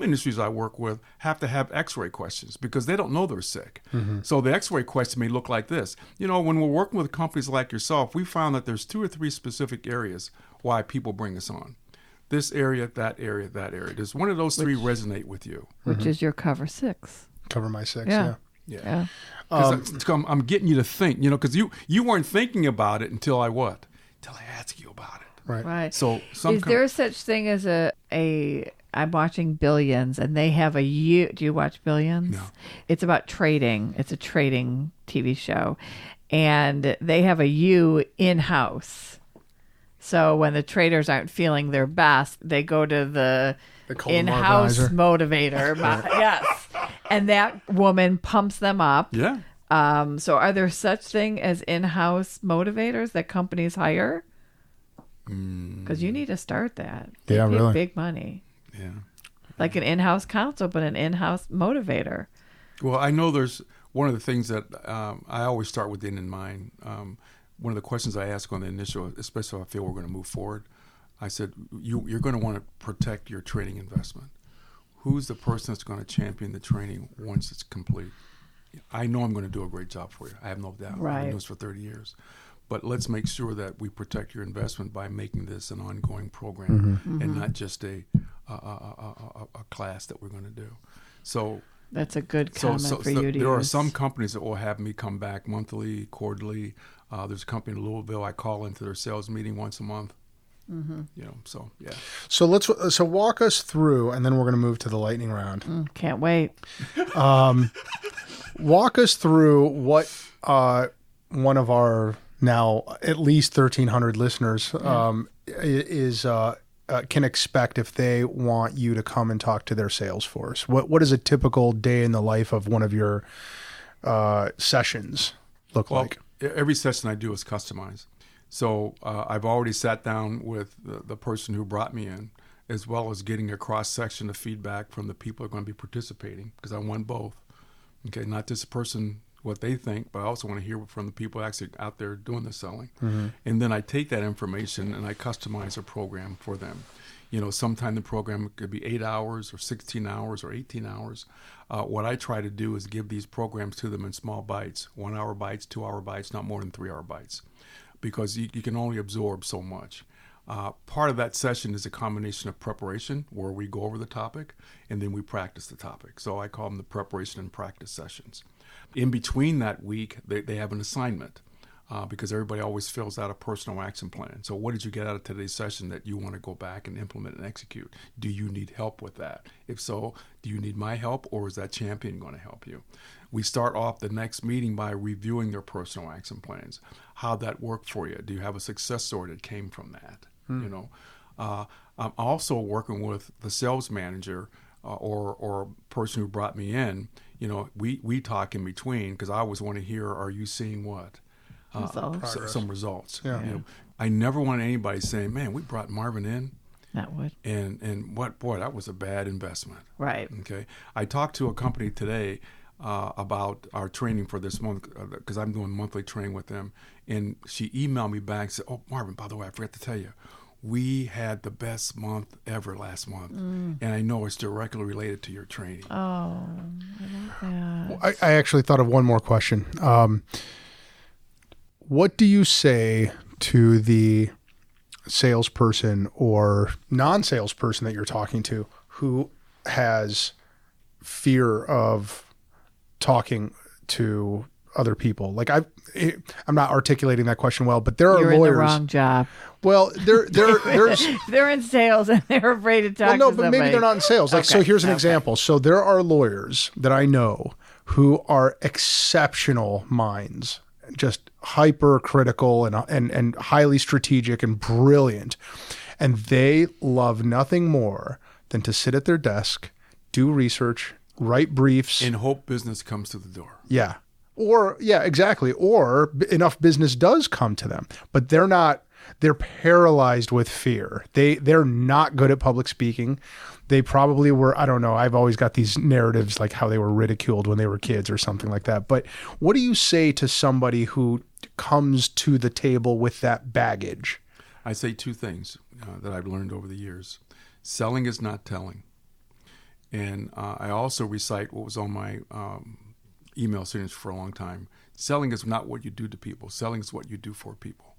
[SPEAKER 3] industries I work with have to have X-ray questions because they don't know they're sick. So the X-ray question may look like this. When we're working with companies like yourself, we found that there's 2 or 3 specific areas why people bring us on. This area, that area, that area. Does one of those 3 resonate with you?
[SPEAKER 5] Which is your cover 6.
[SPEAKER 4] Cover my 6,
[SPEAKER 3] yeah. I'm getting you to think, because you weren't thinking about it until I what? till I ask you about it.
[SPEAKER 5] Right.
[SPEAKER 3] So
[SPEAKER 5] is there such thing as a I'm watching Billions, and they have a U. Do you watch Billions?
[SPEAKER 3] No.
[SPEAKER 5] It's about trading. It's a trading TV show, and they have a U in-house. So when the traders aren't feeling their best, they go to the in-house motivator. Yes, and that woman pumps them up.
[SPEAKER 3] Yeah.
[SPEAKER 5] So are there such thing as in-house motivators that companies hire? Because you need to start that. They pay
[SPEAKER 4] really
[SPEAKER 5] big money.
[SPEAKER 3] Yeah.
[SPEAKER 5] Like an in-house counsel, but an in-house motivator.
[SPEAKER 3] Well, I know there's one of the things that I always start with the end in mind. One of the questions I ask on the initial, especially if I feel we're going to move forward, I said, you're going to want to protect your training investment. Who's the person that's going to champion the training once it's complete? I know I'm going to do a great job for you. I have no doubt.
[SPEAKER 5] Right.
[SPEAKER 3] I've been doing this for 30 years. But let's make sure that we protect your investment by making this an ongoing program and not just a class that we're going to do. So
[SPEAKER 5] that's a good comment for you to use.
[SPEAKER 3] There are some companies that will have me come back monthly, quarterly. There's a company in Louisville I call into their sales meeting once a month. So yeah.
[SPEAKER 4] So walk us through, and then we're going to move to the lightning round.
[SPEAKER 5] Can't wait.
[SPEAKER 4] Walk us through what one of our now at least 1,300 listeners can expect if they want you to come and talk to their sales force. What does a typical day in the life of one of your sessions look like?
[SPEAKER 3] Every session I do is customized. So I've already sat down with the person who brought me in, as well as getting a cross-section of feedback from the people who are going to be participating, because I want both. Okay, not just the person, what they think, but I also want to hear from the people actually out there doing the selling. And then I take that information and I customize a program for them. Sometime the program could be 8 hours or 16 hours or 18 hours. What I try to do is give these programs to them in small bites, 1 hour bites, 2 hour bites, not more than 3 hour bites, because you can only absorb so much. Part of that session is a combination of preparation, where we go over the topic, and then we practice the topic. So I call them the preparation and practice sessions. In between that week, they have an assignment, because everybody always fills out a personal action plan. So what did you get out of today's session that you want to go back and implement and execute? Do you need help with that? If so, do you need my help, or is that champion going to help you? We start off the next meeting by reviewing their personal action plans. How'd that work for you? Do you have a success story that came from that? I'm also working with the sales manager or person who brought me in. We talk in between, because I always want to hear, are you seeing what? Some results.
[SPEAKER 4] Yeah.
[SPEAKER 3] I never want anybody saying, man, we brought Marvin in.
[SPEAKER 5] That would.
[SPEAKER 3] And that was a bad investment.
[SPEAKER 5] Right.
[SPEAKER 3] Okay. I talked to a company today about our training for this month, because I'm doing monthly training with them. And she emailed me back and said, oh, Marvin, by the way, I forgot to tell you, we had the best month ever last month. And I know it's directly related to your training.
[SPEAKER 5] Oh, I love that.
[SPEAKER 4] I actually thought of one more question. What do you say to the salesperson or non-salesperson that you're talking to who has fear of talking to other people? Like I'm not articulating that question well, but there are
[SPEAKER 5] You're
[SPEAKER 4] lawyers.
[SPEAKER 5] in the wrong job.
[SPEAKER 4] Well, there's
[SPEAKER 5] they're in sales and they're afraid to talk.
[SPEAKER 4] well, no,
[SPEAKER 5] to
[SPEAKER 4] but
[SPEAKER 5] somebody.
[SPEAKER 4] maybe they're not in sales. Like, so here's an example. So there are lawyers that I know who are exceptional minds, just hypercritical and highly strategic and brilliant, and they love nothing more than to sit at their desk, do research, write briefs,
[SPEAKER 3] and hope business comes to the door.
[SPEAKER 4] Yeah. Or, yeah, exactly. Or enough business does come to them, but they're paralyzed with fear. They're not good at public speaking. They probably were, I don't know. I've always got these narratives like how they were ridiculed when they were kids or something like that. But what do you say to somebody who comes to the table with that baggage?
[SPEAKER 3] I say two things that I've learned over the years. Selling is not telling. And I also recite what was on my email signature for a long time. Selling is not what you do to people. Selling is what you do for people.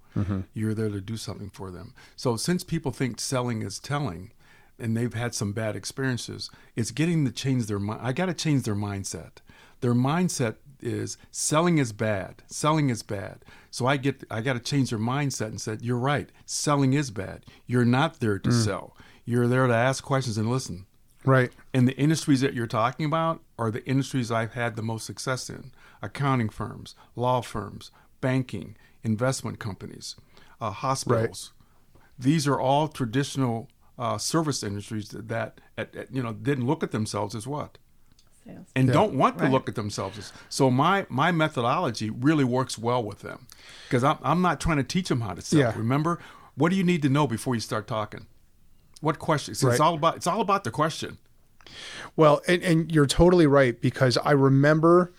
[SPEAKER 3] You're there to do something for them. So since people think selling is telling, and they've had some bad experiences, it's getting to change their mind. I got to change their mindset. Their mindset is selling is bad. Selling is bad. So I got to change their mindset and said, you're right. Selling is bad. You're not there to sell. You're there to ask questions and listen.
[SPEAKER 4] Right.
[SPEAKER 3] And the industries that you're talking about are the industries I've had the most success in. Accounting firms, law firms, banking, investment companies, hospitals. Right. These are all traditional service industries that didn't look at themselves as what? Sales. And don't want to look at themselves as. So my methodology really works well with them because I'm not trying to teach them how to sell. Yeah. Remember, what do you need to know before you start talking? What questions? Right. It's all about the question.
[SPEAKER 4] Well, and you're totally right because I remember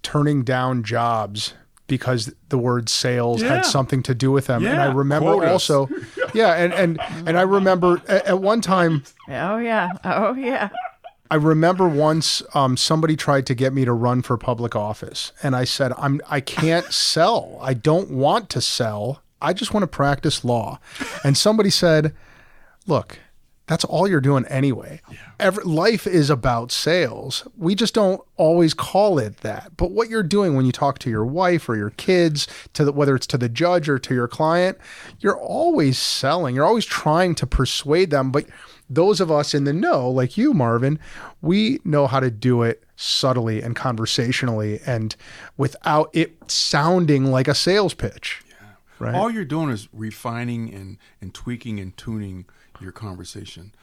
[SPEAKER 4] turning down jobs because the word sales had something to do with them. Yeah. And I remember also, and I remember at one time.
[SPEAKER 5] Oh yeah.
[SPEAKER 4] I remember once somebody tried to get me to run for public office, and I said, I can't sell. I don't want to sell. I just want to practice law. And somebody said, look, that's all you're doing anyway. Yeah. Life is about sales. We just don't always call it that. But what you're doing when you talk to your wife or your kids, whether it's to the judge or to your client, you're always selling. You're always trying to persuade them. But those of us in the know, like you, Marvin, we know how to do it subtly and conversationally and without it sounding like a sales pitch. Right.
[SPEAKER 3] All you're doing is refining and tweaking and tuning your conversation.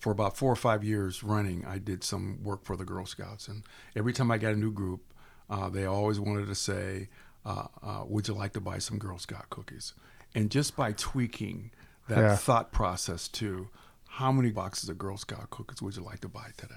[SPEAKER 3] For about 4 or 5 years running, I did some work for the Girl Scouts. And every time I got a new group, they always wanted to say, would you like to buy some Girl Scout cookies? And just by tweaking that thought process to how many boxes of Girl Scout cookies would you like to buy today?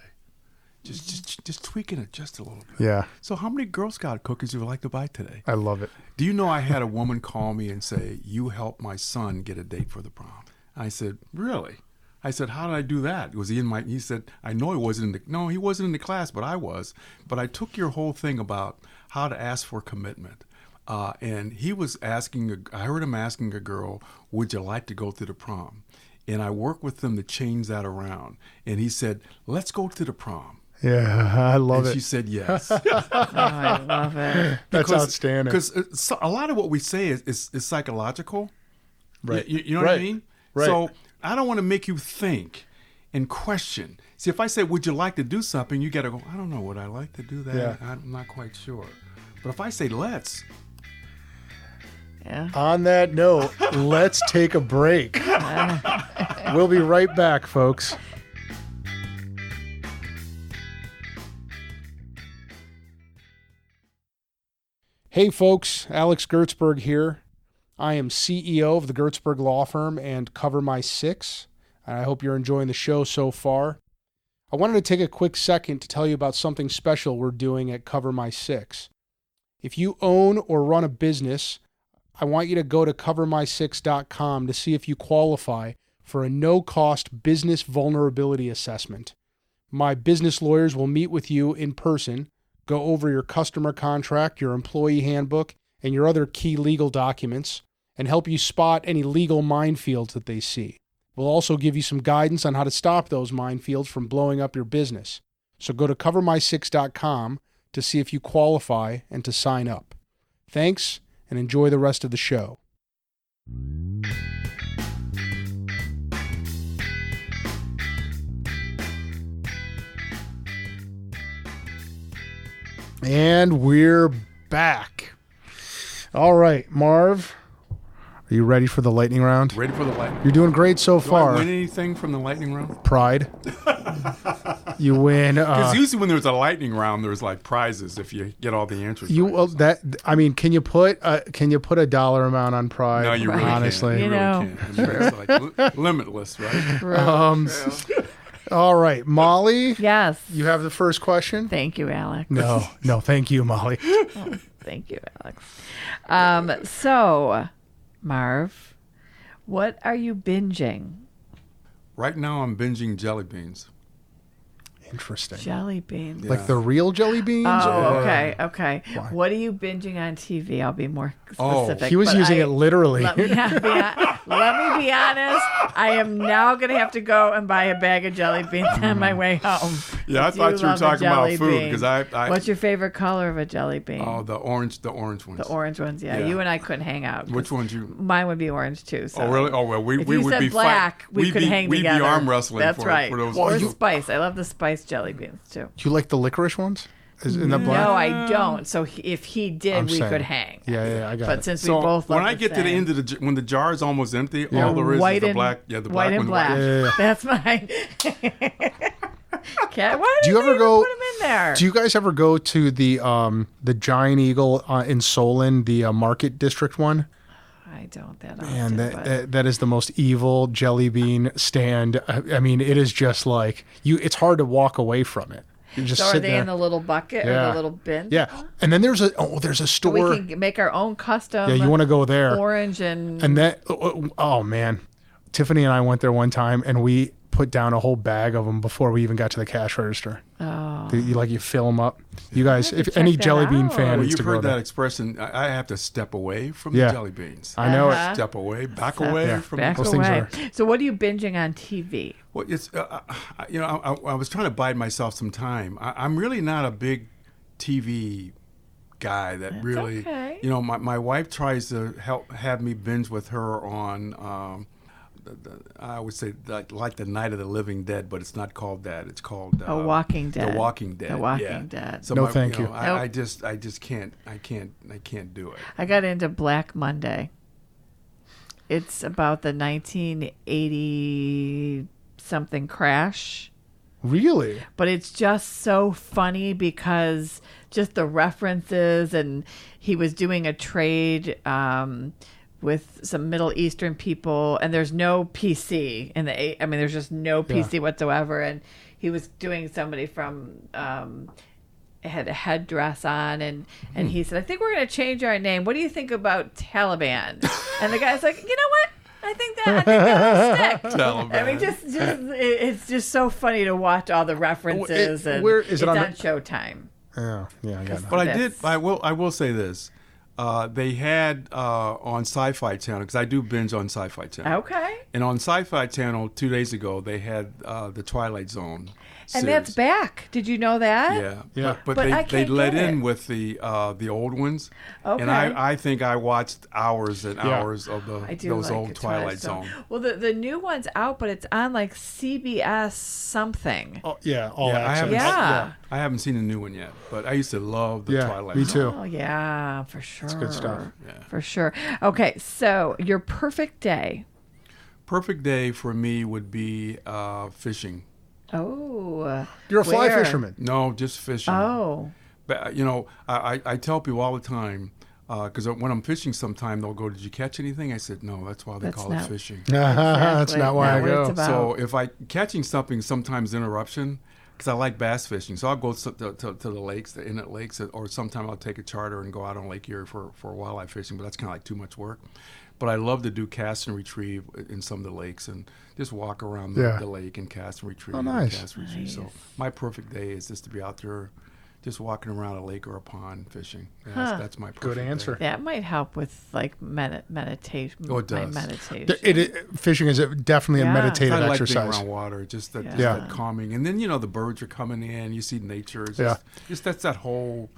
[SPEAKER 3] Just tweaking it just a little bit.
[SPEAKER 4] Yeah.
[SPEAKER 3] So how many Girl Scout cookies would you like to buy today?
[SPEAKER 4] I love it.
[SPEAKER 3] Do you know I had a woman call me and say, you helped my son get a date for the prom? I said, really? I said, how did I do that? Was he in he said, I know he wasn't he wasn't in the class, but I was. But I took your whole thing about how to ask for commitment. And he was asking, I heard him asking a girl, would you like to go to the prom? And I worked with them to change that around. And he said, let's go to the prom.
[SPEAKER 4] Yeah, I love it.
[SPEAKER 3] And she said yes.
[SPEAKER 5] I love it.
[SPEAKER 4] That's outstanding.
[SPEAKER 3] Because a lot of what we say is psychological.
[SPEAKER 4] Right.
[SPEAKER 3] You know what I mean?
[SPEAKER 4] Right.
[SPEAKER 3] So I don't want to make you think and question. See, if I say, would you like to do something, you got to go, I don't know, would I like to do that?
[SPEAKER 4] Yeah.
[SPEAKER 3] I'm not quite sure. But if I say, let's.
[SPEAKER 5] Yeah.
[SPEAKER 4] On that note, let's take a break. We'll be right back, folks. Hey folks, Alex Gertzberg here. I am CEO of the Gertzberg Law Firm and Cover My Six, and I hope you're enjoying the show so far. I wanted to take a quick second to tell you about something special we're doing at Cover My Six. If you own or run a business, I want you to go to covermysix.com to see if you qualify for a no-cost business vulnerability assessment. My business lawyers will meet with you in person, go over your customer contract, your employee handbook, and your other key legal documents, and help you spot any legal minefields that they see. We'll also give you some guidance on how to stop those minefields from blowing up your business. So go to covermysix.com to see if you qualify and to sign up. Thanks, and enjoy the rest of the show. And we're back. All right, Marv, are you ready for the lightning round?
[SPEAKER 3] Ready for the lightning.
[SPEAKER 4] You're doing great so far.
[SPEAKER 3] Do I win anything from the lightning round?
[SPEAKER 4] Pride. You win.
[SPEAKER 3] Because usually when there's a lightning round, there's like prizes if you get all the answers.
[SPEAKER 4] Can you put a dollar amount on pride?
[SPEAKER 3] No, you really
[SPEAKER 4] honestly.
[SPEAKER 3] can't. You really can't. I mean, it's like limitless, right?
[SPEAKER 4] All right, Molly.
[SPEAKER 5] Yes.
[SPEAKER 4] You have the first question.
[SPEAKER 5] Thank you, Alex.
[SPEAKER 4] No, thank you, Molly.
[SPEAKER 5] Oh, thank you, Alex. So, Marv, what are you binging?
[SPEAKER 3] Right now, I'm binging jelly beans.
[SPEAKER 4] Interesting.
[SPEAKER 5] Jelly beans.
[SPEAKER 4] Like the real jelly beans?
[SPEAKER 5] Oh, okay. Why? What are you binging on TV? I'll be more specific.
[SPEAKER 4] He was using it literally.
[SPEAKER 5] Let me be honest. I am now going to have to go and buy a bag of jelly beans on my way home.
[SPEAKER 3] Yeah, I thought you were talking about food because I.
[SPEAKER 5] What's your favorite color of a jelly bean?
[SPEAKER 3] Oh, the orange ones.
[SPEAKER 5] The orange ones, yeah. You and I couldn't hang out.
[SPEAKER 3] Which ones you?
[SPEAKER 5] Mine would be orange too. So.
[SPEAKER 3] Oh, really? Oh, well, we would be
[SPEAKER 5] black. We could hang together.
[SPEAKER 3] We'd be arm wrestling.
[SPEAKER 5] That's right.
[SPEAKER 3] For those
[SPEAKER 5] or spice. I love the spice jelly beans too.
[SPEAKER 4] Do you like the licorice ones? Isn't that black?
[SPEAKER 5] No, I don't. So if he did, we could hang.
[SPEAKER 4] Yeah, I got it.
[SPEAKER 5] But since we both love
[SPEAKER 3] when I get to the end of when the jar is almost empty, all there is the black. Yeah, the black
[SPEAKER 5] white and black.
[SPEAKER 4] Yeah.
[SPEAKER 5] That's mine. Okay, why
[SPEAKER 4] do you ever go?
[SPEAKER 5] Put them in there?
[SPEAKER 4] Do you guys ever go to the Giant Eagle in Solon, the Market District one?
[SPEAKER 5] I don't.
[SPEAKER 4] Man, that is the most evil jelly bean stand. I mean, it is just like it's hard to walk away from it.
[SPEAKER 5] So are they in the little bucket or the little bin?
[SPEAKER 4] Yeah, and then there's a store.
[SPEAKER 5] So we can make our own custom.
[SPEAKER 4] Yeah, you want to go there?
[SPEAKER 5] Orange and
[SPEAKER 4] that. Oh man, Tiffany and I went there one time, and we put down a whole bag of them before we even got to the cash register.
[SPEAKER 5] Oh,
[SPEAKER 4] you fill them up. You guys, if any jelly bean fan,
[SPEAKER 3] well,
[SPEAKER 4] needs to go
[SPEAKER 3] heard that
[SPEAKER 4] there.
[SPEAKER 3] expression. I have to step away from the jelly beans.
[SPEAKER 4] I know it.
[SPEAKER 3] Step away, back away from
[SPEAKER 5] those
[SPEAKER 3] away.
[SPEAKER 5] Things. So, what are you binging on TV?
[SPEAKER 3] Well, it's I was trying to bide myself some time. I'm really not a big TV guy that really.
[SPEAKER 5] Okay.
[SPEAKER 3] My wife tries to have me binge with her on. I would say like the Night of the Living Dead, but it's not called that. It's called
[SPEAKER 5] Walking Dead.
[SPEAKER 3] The Walking Dead.
[SPEAKER 5] The Walking Dead.
[SPEAKER 3] So
[SPEAKER 4] thank you.
[SPEAKER 3] I just can't. I can't do it.
[SPEAKER 5] I got into Black Monday. It's about the 1980 something crash.
[SPEAKER 4] Really?
[SPEAKER 5] But it's just so funny because just the references, and he was doing a trade with some Middle Eastern people, and there's no PC in the. I mean, there's just no PC whatsoever, and he was doing somebody from. Had a headdress on, and he said, "I think we're going to change our name. What do you think about Taliban?" And the guy's like, "You know what? I think that'll stick."
[SPEAKER 3] Taliban.
[SPEAKER 5] I mean, it's just so funny to watch all the references.
[SPEAKER 4] Where is
[SPEAKER 5] it's
[SPEAKER 4] it on
[SPEAKER 5] Showtime?
[SPEAKER 4] Yeah, I got it.
[SPEAKER 3] But I will say this. They had on Sci-Fi Channel, because I do binge on Sci-Fi Channel.
[SPEAKER 5] Okay.
[SPEAKER 3] And on Sci-Fi Channel 2 days ago, they had the Twilight Zone series.
[SPEAKER 5] And that's back. Did you know that?
[SPEAKER 3] Yeah. But
[SPEAKER 5] I
[SPEAKER 3] they
[SPEAKER 5] can't
[SPEAKER 3] let
[SPEAKER 5] get
[SPEAKER 3] in
[SPEAKER 5] it.
[SPEAKER 3] with the old ones.
[SPEAKER 5] Okay.
[SPEAKER 3] And I think I watched hours and hours of those
[SPEAKER 5] like
[SPEAKER 3] old Twilight Zone.
[SPEAKER 5] Well, the new one's out, but it's on like CBS something.
[SPEAKER 4] Oh, all access.
[SPEAKER 3] I haven't seen the new one yet, but I used to love the Twilight
[SPEAKER 4] me
[SPEAKER 3] Zone.
[SPEAKER 4] too.
[SPEAKER 5] Oh, yeah, for sure.
[SPEAKER 4] It's good stuff.
[SPEAKER 3] Yeah.
[SPEAKER 5] For sure. Okay, so your perfect day.
[SPEAKER 3] Perfect day for me would be fishing.
[SPEAKER 5] Oh.
[SPEAKER 4] You're a fly
[SPEAKER 5] where?
[SPEAKER 4] fisherman.
[SPEAKER 3] No, just fishing.
[SPEAKER 5] Oh.
[SPEAKER 3] But, I tell people all the time, because when I'm fishing sometime, they'll go, "Did you catch anything?" I said, "No, that's why they call it fishing."
[SPEAKER 4] That's not why I go.
[SPEAKER 3] So if catching something, sometimes interruption, because I like bass fishing. So I'll go to the lakes, the inlet lakes, or sometime I'll take a charter and go out on Lake Erie for wildlife fishing, but that's kind of like too much work. But I love to do cast and retrieve in some of the lakes and just walk around the lake and cast and retrieve.
[SPEAKER 4] Oh, nice.
[SPEAKER 3] Cast and retrieve. So my perfect day is just to be out there just walking around a lake or a pond fishing. Yeah, that's my perfect
[SPEAKER 4] Good answer.
[SPEAKER 3] day.
[SPEAKER 5] That might help with like meditation.
[SPEAKER 3] Oh, it does.
[SPEAKER 5] Meditation.
[SPEAKER 4] Fishing is definitely a meditative
[SPEAKER 3] I like
[SPEAKER 4] exercise.
[SPEAKER 3] being around water, just that calming. And then, the birds are coming in, you see nature. It's just that's that whole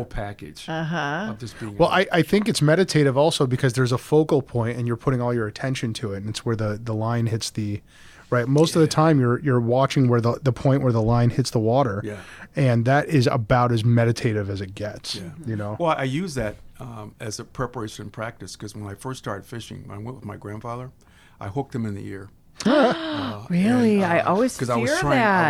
[SPEAKER 3] package of just being.
[SPEAKER 4] Well, I think it's meditative also because there's a focal point and you're putting all your attention to it, and it's where the line hits the right. Most of the time you're watching where the point where the line hits the water.
[SPEAKER 3] Yeah.
[SPEAKER 4] And that is about as meditative as it gets.
[SPEAKER 3] Yeah. Well, I use that as a preparation and practice because when I first started fishing, when I went with my grandfather, I hooked him in the ear.
[SPEAKER 5] Really? I always fear that.
[SPEAKER 3] I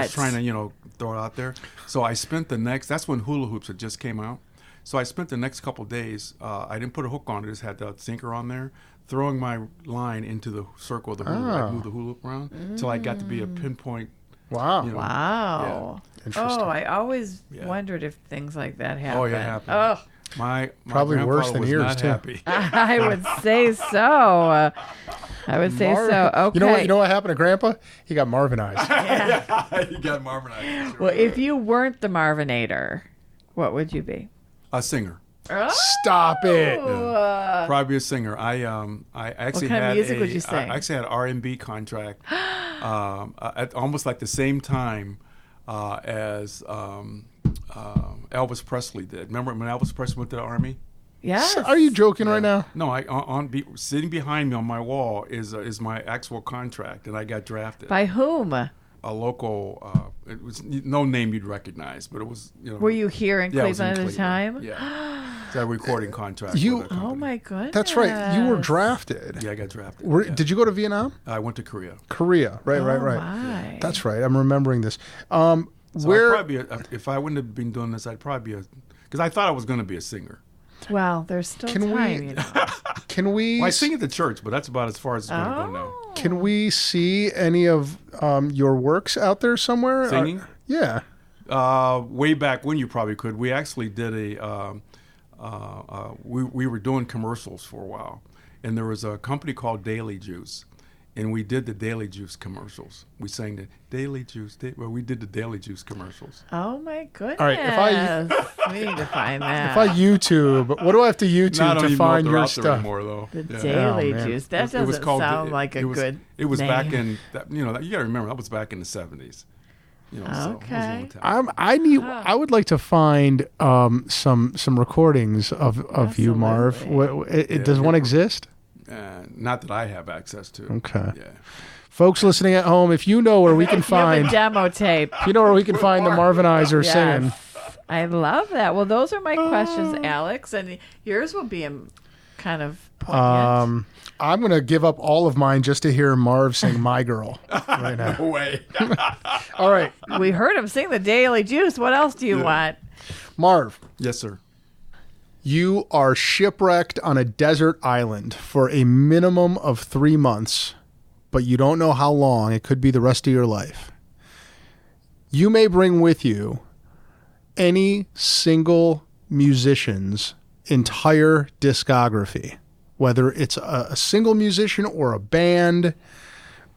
[SPEAKER 3] was trying to, throw it out there. So I spent that's when hula hoops had just came out. So I spent the next couple of days, I didn't put a hook on it, just had the sinker on there, throwing my line into the circle of the hula hoop. I moved the hula hoop around until I got to be a pinpoint.
[SPEAKER 4] Wow.
[SPEAKER 5] Wow.
[SPEAKER 3] Yeah.
[SPEAKER 4] Interesting.
[SPEAKER 5] Oh, I always wondered if things like that happen.
[SPEAKER 3] Oh, yeah, it happened.
[SPEAKER 5] Oh.
[SPEAKER 3] My
[SPEAKER 4] probably worse than
[SPEAKER 3] was
[SPEAKER 4] ears,
[SPEAKER 3] not
[SPEAKER 4] too.
[SPEAKER 3] Happy.
[SPEAKER 5] I would say so. Okay.
[SPEAKER 4] You know what happened to Grandpa? He got Marvinized.
[SPEAKER 3] You got Marvinized. Sure.
[SPEAKER 5] Well, if you weren't the Marvinator, what would you be?
[SPEAKER 3] A singer.
[SPEAKER 4] Stop it.
[SPEAKER 3] Yeah. Probably a singer. I actually
[SPEAKER 5] what kind
[SPEAKER 3] had
[SPEAKER 5] of music would you sing?
[SPEAKER 3] I actually had an R&B contract at almost like the same time as Elvis Presley did. Remember when Elvis Presley went to the Army?
[SPEAKER 5] Yes.
[SPEAKER 4] Are you joking right now?
[SPEAKER 3] No, sitting behind me on my wall is my actual contract, and I got drafted.
[SPEAKER 5] By whom?
[SPEAKER 3] A local, it was no name you'd recognize, but it was,
[SPEAKER 5] Were you here in Cleveland at the time?
[SPEAKER 3] Yeah. It's a recording contract.
[SPEAKER 5] Oh my goodness.
[SPEAKER 4] That's right. You were drafted.
[SPEAKER 3] Yeah, I got drafted.
[SPEAKER 4] Did you go to Vietnam?
[SPEAKER 3] I went to Korea.
[SPEAKER 4] Right.
[SPEAKER 5] My.
[SPEAKER 4] That's right. I'm remembering this.
[SPEAKER 3] So I'd probably if I wouldn't have been doing this, I'd probably be because I thought I was going to be a singer.
[SPEAKER 5] Well, there's still time.
[SPEAKER 4] Can we?
[SPEAKER 3] Well, I sing at the church, but that's about as far as it's going to go now.
[SPEAKER 4] Can we see any of your works out there somewhere?
[SPEAKER 3] Singing?
[SPEAKER 4] Yeah.
[SPEAKER 3] Way back when you probably could. We actually did we were doing commercials for a while, and there was a company called Daily Juice, and we did the Daily Juice commercials. We sang the Daily Juice. We did the Daily Juice commercials.
[SPEAKER 5] Oh my goodness!
[SPEAKER 4] All right,
[SPEAKER 5] we need to find that.
[SPEAKER 4] If I YouTube, what do I have to YouTube to find your stuff?
[SPEAKER 3] Anymore, though.
[SPEAKER 5] The Daily Juice. That doesn't sound like a good.
[SPEAKER 3] It was
[SPEAKER 5] name.
[SPEAKER 3] back in you got to remember that was back in the 70s.
[SPEAKER 5] Okay.
[SPEAKER 4] I would like to find some recordings of you, Marv. Does one exist?
[SPEAKER 3] Not that I have access to.
[SPEAKER 4] Okay.
[SPEAKER 3] Yeah.
[SPEAKER 4] Folks listening at home, if you know where we can
[SPEAKER 5] You
[SPEAKER 4] find
[SPEAKER 5] have a demo tape.
[SPEAKER 4] if you know where we can find the Marvinizer singing.
[SPEAKER 5] I love that. Well, those are my questions, Alex, and yours will be kind of poignant.
[SPEAKER 4] I'm going to give up all of mine just to hear Marv sing My Girl right now.
[SPEAKER 3] No way.
[SPEAKER 4] All right.
[SPEAKER 5] We heard him sing the Daily Juice. What else do you want?
[SPEAKER 4] Marv.
[SPEAKER 3] Yes, sir.
[SPEAKER 4] You are shipwrecked on a desert island for a minimum of 3 months, but you don't know how long. It could be the rest of your life. You may bring with you any single musician's entire discography, whether it's a single musician or a band,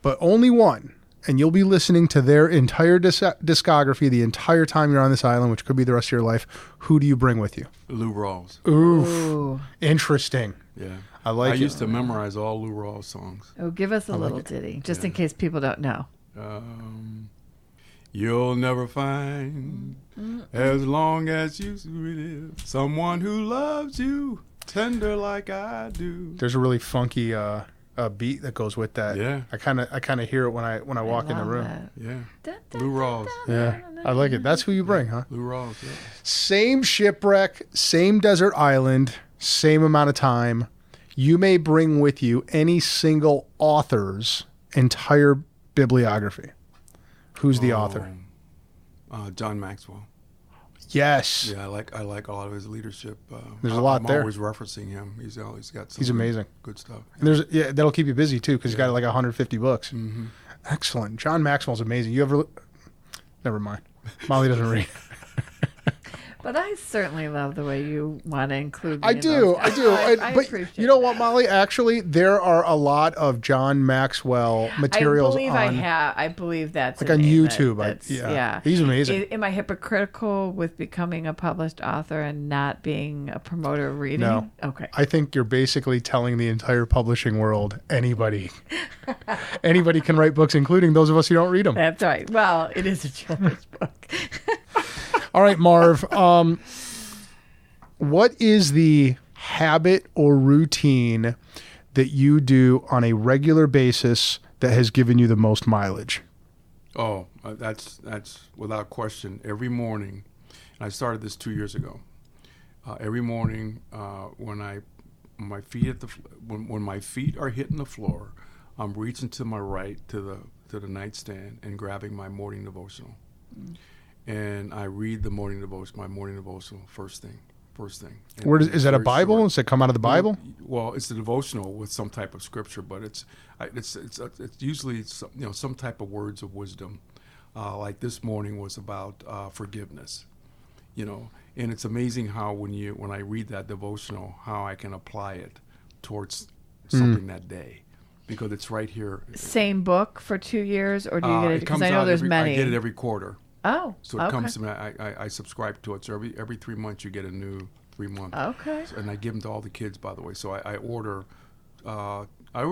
[SPEAKER 4] but only one. And you'll be listening to their entire discography the entire time you're on this island, which could be the rest of your life. Who do you bring with you?
[SPEAKER 3] Lou Rawls.
[SPEAKER 4] Oof. Interesting.
[SPEAKER 3] Yeah.
[SPEAKER 4] I
[SPEAKER 3] used to memorize all Lou Rawls songs.
[SPEAKER 5] Oh, give us a little ditty, just in case people don't know.
[SPEAKER 3] You'll never find, as long as you live, someone who loves you tender like I do.
[SPEAKER 4] There's a really funky beat that goes with that.
[SPEAKER 3] Yeah.
[SPEAKER 4] I kind of hear it when I walk in the room.
[SPEAKER 5] That.
[SPEAKER 3] Yeah. Lou Rawls.
[SPEAKER 4] Yeah. I like it. That's who you bring, huh?
[SPEAKER 3] Lou Rawls, yeah.
[SPEAKER 4] Same shipwreck, same desert island, same amount of time. You may bring with you any single author's entire bibliography. Who's the author?
[SPEAKER 3] John Maxwell.
[SPEAKER 4] Yes.
[SPEAKER 3] Yeah, I like a lot of his leadership.
[SPEAKER 4] There's a lot there.
[SPEAKER 3] I'm always referencing him. He's always got some
[SPEAKER 4] He's amazing.
[SPEAKER 3] Good stuff.
[SPEAKER 4] And that'll keep you busy too, because he's got like 150 books. Mm-hmm. Excellent. John Maxwell's amazing. You ever? Never mind. Molly doesn't read.
[SPEAKER 5] But I certainly love the way you want to include me.
[SPEAKER 4] I do.
[SPEAKER 5] I
[SPEAKER 4] but
[SPEAKER 5] appreciate
[SPEAKER 4] you know what, Molly? Actually, there are a lot of John Maxwell materials.
[SPEAKER 5] I believe that's
[SPEAKER 4] like on YouTube.
[SPEAKER 5] Yeah,
[SPEAKER 4] he's amazing.
[SPEAKER 5] Am I hypocritical with becoming a published author and not being a promoter of reading?
[SPEAKER 4] No.
[SPEAKER 5] Okay.
[SPEAKER 4] I think you're basically telling the entire publishing world anybody can write books, including those of us who don't read them.
[SPEAKER 5] That's right. Well, it is a children's book.
[SPEAKER 4] All right, Marv. What is the habit or routine that you do on a regular basis that has given you the most mileage?
[SPEAKER 3] Oh, that's without question. Every morning, and I started this 2 years ago. Every morning, when my feet are hitting the floor, I'm reaching to my right to the nightstand and grabbing my morning devotional. And I read my morning devotional first thing. Is that a Bible?
[SPEAKER 4] Short. Does it come out of the Bible?
[SPEAKER 3] Well, it's a devotional with some type of scripture, but it's usually some type of words of wisdom. Like this morning was about forgiveness, and it's amazing how when I read that devotional, how I can apply it towards something that day, because it's right here.
[SPEAKER 5] Same book for 2 years, or do you get it? Because I know there's many.
[SPEAKER 3] I get it every quarter.
[SPEAKER 5] Oh,
[SPEAKER 3] so it comes to me. I subscribe to it. So every 3 months you get a new 3 month.
[SPEAKER 5] Okay.
[SPEAKER 3] And I give them to all the kids, by the way. So I order. I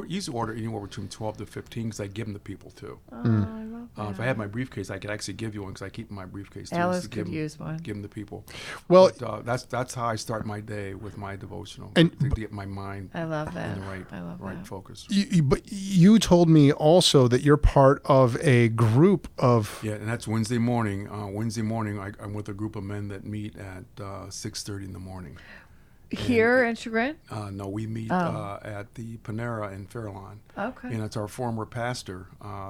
[SPEAKER 3] usually order anywhere between 12 to 15 because I give them to people too.
[SPEAKER 5] Oh, I love
[SPEAKER 3] If I had my briefcase, I could actually give you one because I keep my briefcase too.
[SPEAKER 5] Alice could use one.
[SPEAKER 3] Give them to people.
[SPEAKER 4] Well,
[SPEAKER 3] but, that's how I start my day with my devotional,
[SPEAKER 4] and
[SPEAKER 3] to get my mind
[SPEAKER 5] I love that.
[SPEAKER 3] in the right focus.
[SPEAKER 4] But you told me also that you're part of a group of...
[SPEAKER 3] Yeah, and that's Wednesday morning. Wednesday morning, I'm with a group of men that meet at 6:30 in the morning.
[SPEAKER 5] Here in Chagrin?
[SPEAKER 3] No, we meet at the Panera in Fairlawn.
[SPEAKER 5] Okay.
[SPEAKER 3] And it's our former pastor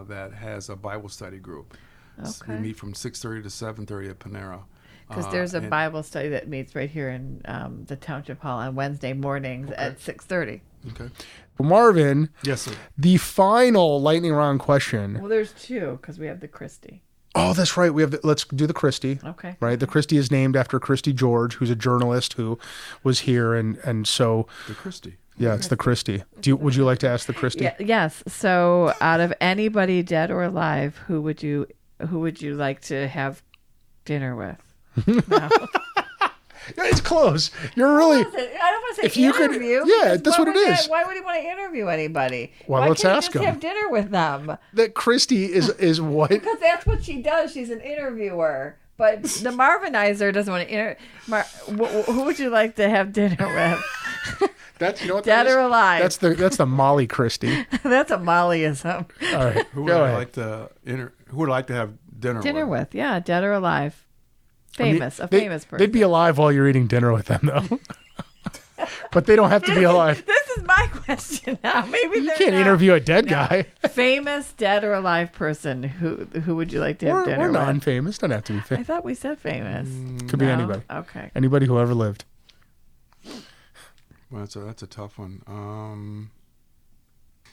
[SPEAKER 3] that has a Bible study group.
[SPEAKER 5] Okay.
[SPEAKER 3] So we meet from 6:30 to 7:30 at Panera.
[SPEAKER 5] Because there's a Bible study that meets right here in the Township Hall on Wednesday mornings at 6:30.
[SPEAKER 3] Okay.
[SPEAKER 4] Marvin.
[SPEAKER 3] Yes, sir.
[SPEAKER 4] The final lightning round question.
[SPEAKER 5] Well, there's two because we have the Christie.
[SPEAKER 4] Oh, that's right. We have. Let's do the Christie.
[SPEAKER 5] Okay.
[SPEAKER 4] Right. The Christie is named after Christy George, who's a journalist who was here, and so.
[SPEAKER 3] The Christie.
[SPEAKER 4] Yeah, it's the Christie. Would you like to ask the Christie?
[SPEAKER 5] Yes. So, out of anybody dead or alive, who would you like to have dinner with? No.
[SPEAKER 4] It's close. You're really.
[SPEAKER 5] I don't want to say
[SPEAKER 4] if you
[SPEAKER 5] interview.
[SPEAKER 4] Yeah, that's what it is.
[SPEAKER 5] Why would he want to interview anybody?
[SPEAKER 4] Well,
[SPEAKER 5] why
[SPEAKER 4] let's
[SPEAKER 5] can't
[SPEAKER 4] ask
[SPEAKER 5] you just
[SPEAKER 4] him.
[SPEAKER 5] have dinner with them?
[SPEAKER 4] That Christie is what?
[SPEAKER 5] Because that's what she does. She's an interviewer. But the Marvinizer doesn't want to who would you like to have dinner with?
[SPEAKER 4] That's what
[SPEAKER 5] dead or alive.
[SPEAKER 4] That's the Molly Christie.
[SPEAKER 5] That's a Mollyism.
[SPEAKER 4] All right,
[SPEAKER 3] who would I like to have dinner with?
[SPEAKER 5] Yeah, dead or alive. Famous, famous person.
[SPEAKER 4] They'd be alive while you're eating dinner with them, though. But they don't have to be alive.
[SPEAKER 5] This is my question now. Maybe
[SPEAKER 4] you can't interview a dead guy.
[SPEAKER 5] Famous, dead or alive person. Who would you like to have dinner with?
[SPEAKER 4] Or non-famous. Don't have to be famous.
[SPEAKER 5] I thought we said famous.
[SPEAKER 4] Could be anybody.
[SPEAKER 5] Okay.
[SPEAKER 4] Anybody who ever lived.
[SPEAKER 3] Well, that's a tough one.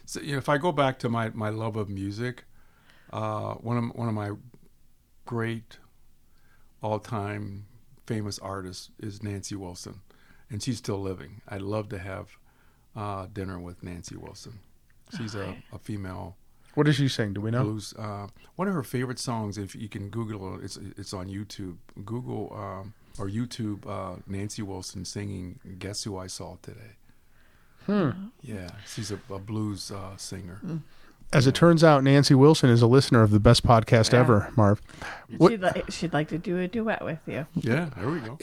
[SPEAKER 3] So, if I go back to my love of music, one of my great all-time famous artists is Nancy Wilson, and she's still living. I'd love to have dinner with Nancy Wilson. She's a female.
[SPEAKER 4] What does she sing? Do we know?
[SPEAKER 3] Blues. One of her favorite songs, if you can Google it, it's on YouTube. Google or YouTube Nancy Wilson singing "Guess Who I Saw Today." Yeah, she's a blues singer.
[SPEAKER 4] As it turns out, Nancy Wilson is a listener of the Best Podcast Ever, Marv.
[SPEAKER 5] She'd like to do a duet with you.
[SPEAKER 3] Yeah, there we go.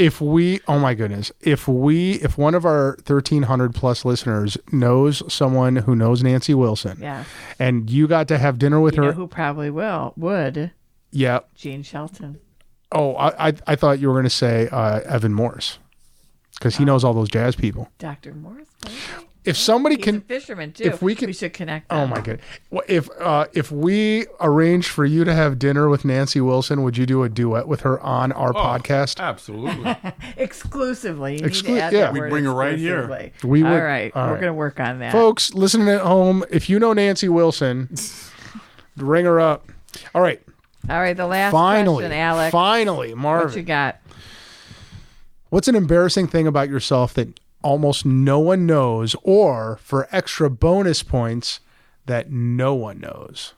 [SPEAKER 4] Oh my goodness, if one of our 1,300 plus listeners knows someone who knows Nancy Wilson, and you got to have dinner with her,
[SPEAKER 5] know who probably would?
[SPEAKER 4] Yeah,
[SPEAKER 5] Gene Shelton.
[SPEAKER 4] Oh, I thought you were going to say Evan Morse, because he knows all those jazz people.
[SPEAKER 5] Dr. Morse.
[SPEAKER 4] If somebody
[SPEAKER 5] He's
[SPEAKER 4] can,
[SPEAKER 5] a fisherman too.
[SPEAKER 4] If we
[SPEAKER 5] should connect them.
[SPEAKER 4] Oh my god! If we arrange for you to have dinner with Nancy Wilson, would you do a duet with her on our podcast?
[SPEAKER 3] Absolutely.
[SPEAKER 5] Exclusively.
[SPEAKER 3] We bring her right here.
[SPEAKER 5] All right. We're going to work on that.
[SPEAKER 4] Folks listening at home, if you know Nancy Wilson, ring her up. All right.
[SPEAKER 5] The last question, Alex.
[SPEAKER 4] Finally, Marvin.
[SPEAKER 5] What you got?
[SPEAKER 4] What's an embarrassing thing about yourself that almost no one knows, or for extra bonus points, that no one knows?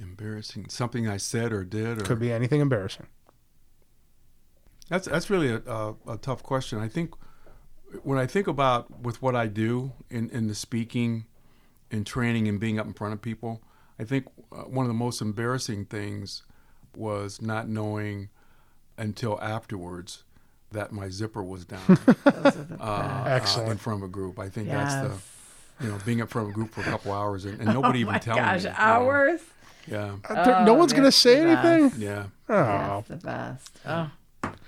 [SPEAKER 3] Embarrassing. Something I said or did? Or...
[SPEAKER 4] Could be anything embarrassing.
[SPEAKER 3] That's really a tough question. I think when I think about with what I do in the speaking and training and being up in front of people, I think one of the most embarrassing things was not knowing until afterwards that my zipper was down.
[SPEAKER 4] Excellent.
[SPEAKER 3] In front of a group. I think that's being in front of a group for a couple hours and nobody even telling me.
[SPEAKER 5] Hours?
[SPEAKER 3] Yeah.
[SPEAKER 4] No one's going to say anything?
[SPEAKER 3] Yeah.
[SPEAKER 5] That's the best. Oh.